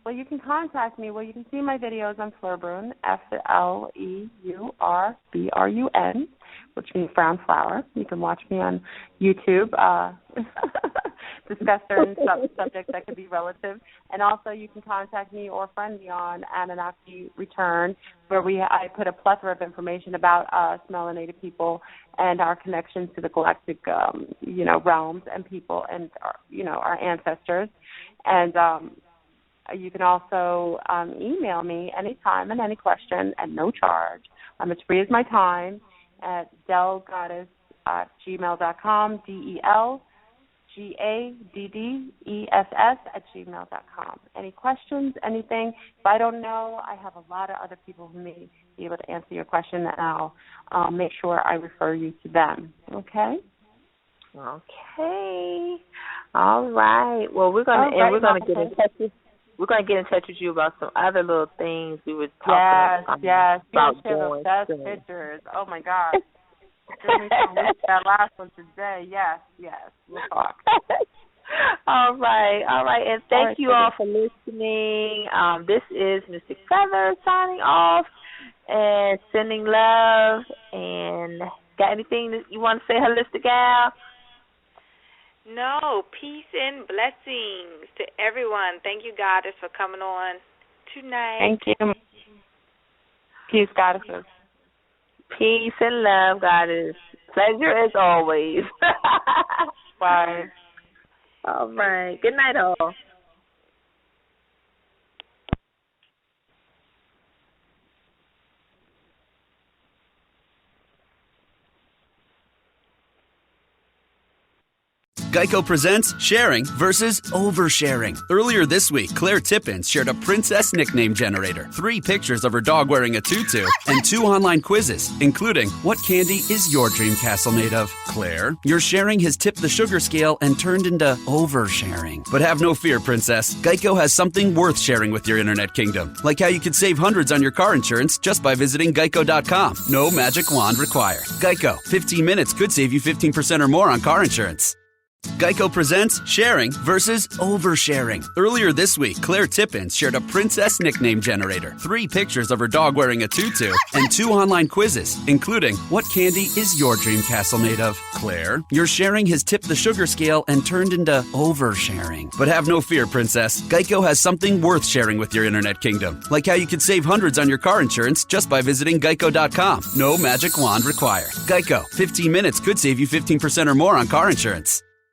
Well, you can contact me. Well, you can see my videos on Fleurbrun, Fleurbrun, which means brown flower. You can watch me on YouTube, discuss certain subjects that could be relative. And also you can contact me or friend me on Anunnaki Return, where I put a plethora of information about us, melanated people, and our connections to the galactic, realms and people and, our ancestors. And you can also email me anytime and any question at no charge. As free as my time at delgoddess@gmail.com, GADDESS@gmail.com. Any questions, anything? If I don't know, I have a lot of other people who may be able to answer your question, and I'll make sure I refer you to them. Okay? Okay. All right. Well, we're gonna get in touch with. We're gonna get in touch with you about some other little things we were talking about. Yes. About the best pictures. Oh my gosh. That last one today. Yes. We'll talk. All right. And thank you all for listening. This is Mystic Feather signing off and sending love. And got anything that you want to say, Holistic Gal? No, peace and blessings to everyone. Thank you, Goddess, for coming on tonight. Thank you. Peace, Goddesses. Peace and love, Goddess. Pleasure as always. Bye. All right. Good night, all. Geico presents sharing versus oversharing. Earlier this week, Claire Tippins shared a princess nickname generator, 3 pictures of her dog wearing a tutu, and 2 online quizzes, including what candy is your dream castle made of? Claire, your sharing has tipped the sugar scale and turned into oversharing. But have no fear, princess. Geico has something worth sharing with your internet kingdom, like how you could save hundreds on your car insurance just by visiting geico.com. No magic wand required. Geico, 15 minutes could save you 15% or more on car insurance. Geico presents sharing versus oversharing. Earlier this week, Claire Tippins shared a princess nickname generator, 3 pictures of her dog wearing a tutu, and 2 online quizzes, including what candy is your dream castle made of? Claire, your sharing has tipped the sugar scale and turned into oversharing. But have no fear, princess. Geico has something worth sharing with your internet kingdom, like how you could save hundreds on your car insurance just by visiting geico.com. No magic wand required. Geico, 15 minutes could save you 15% or more on car insurance.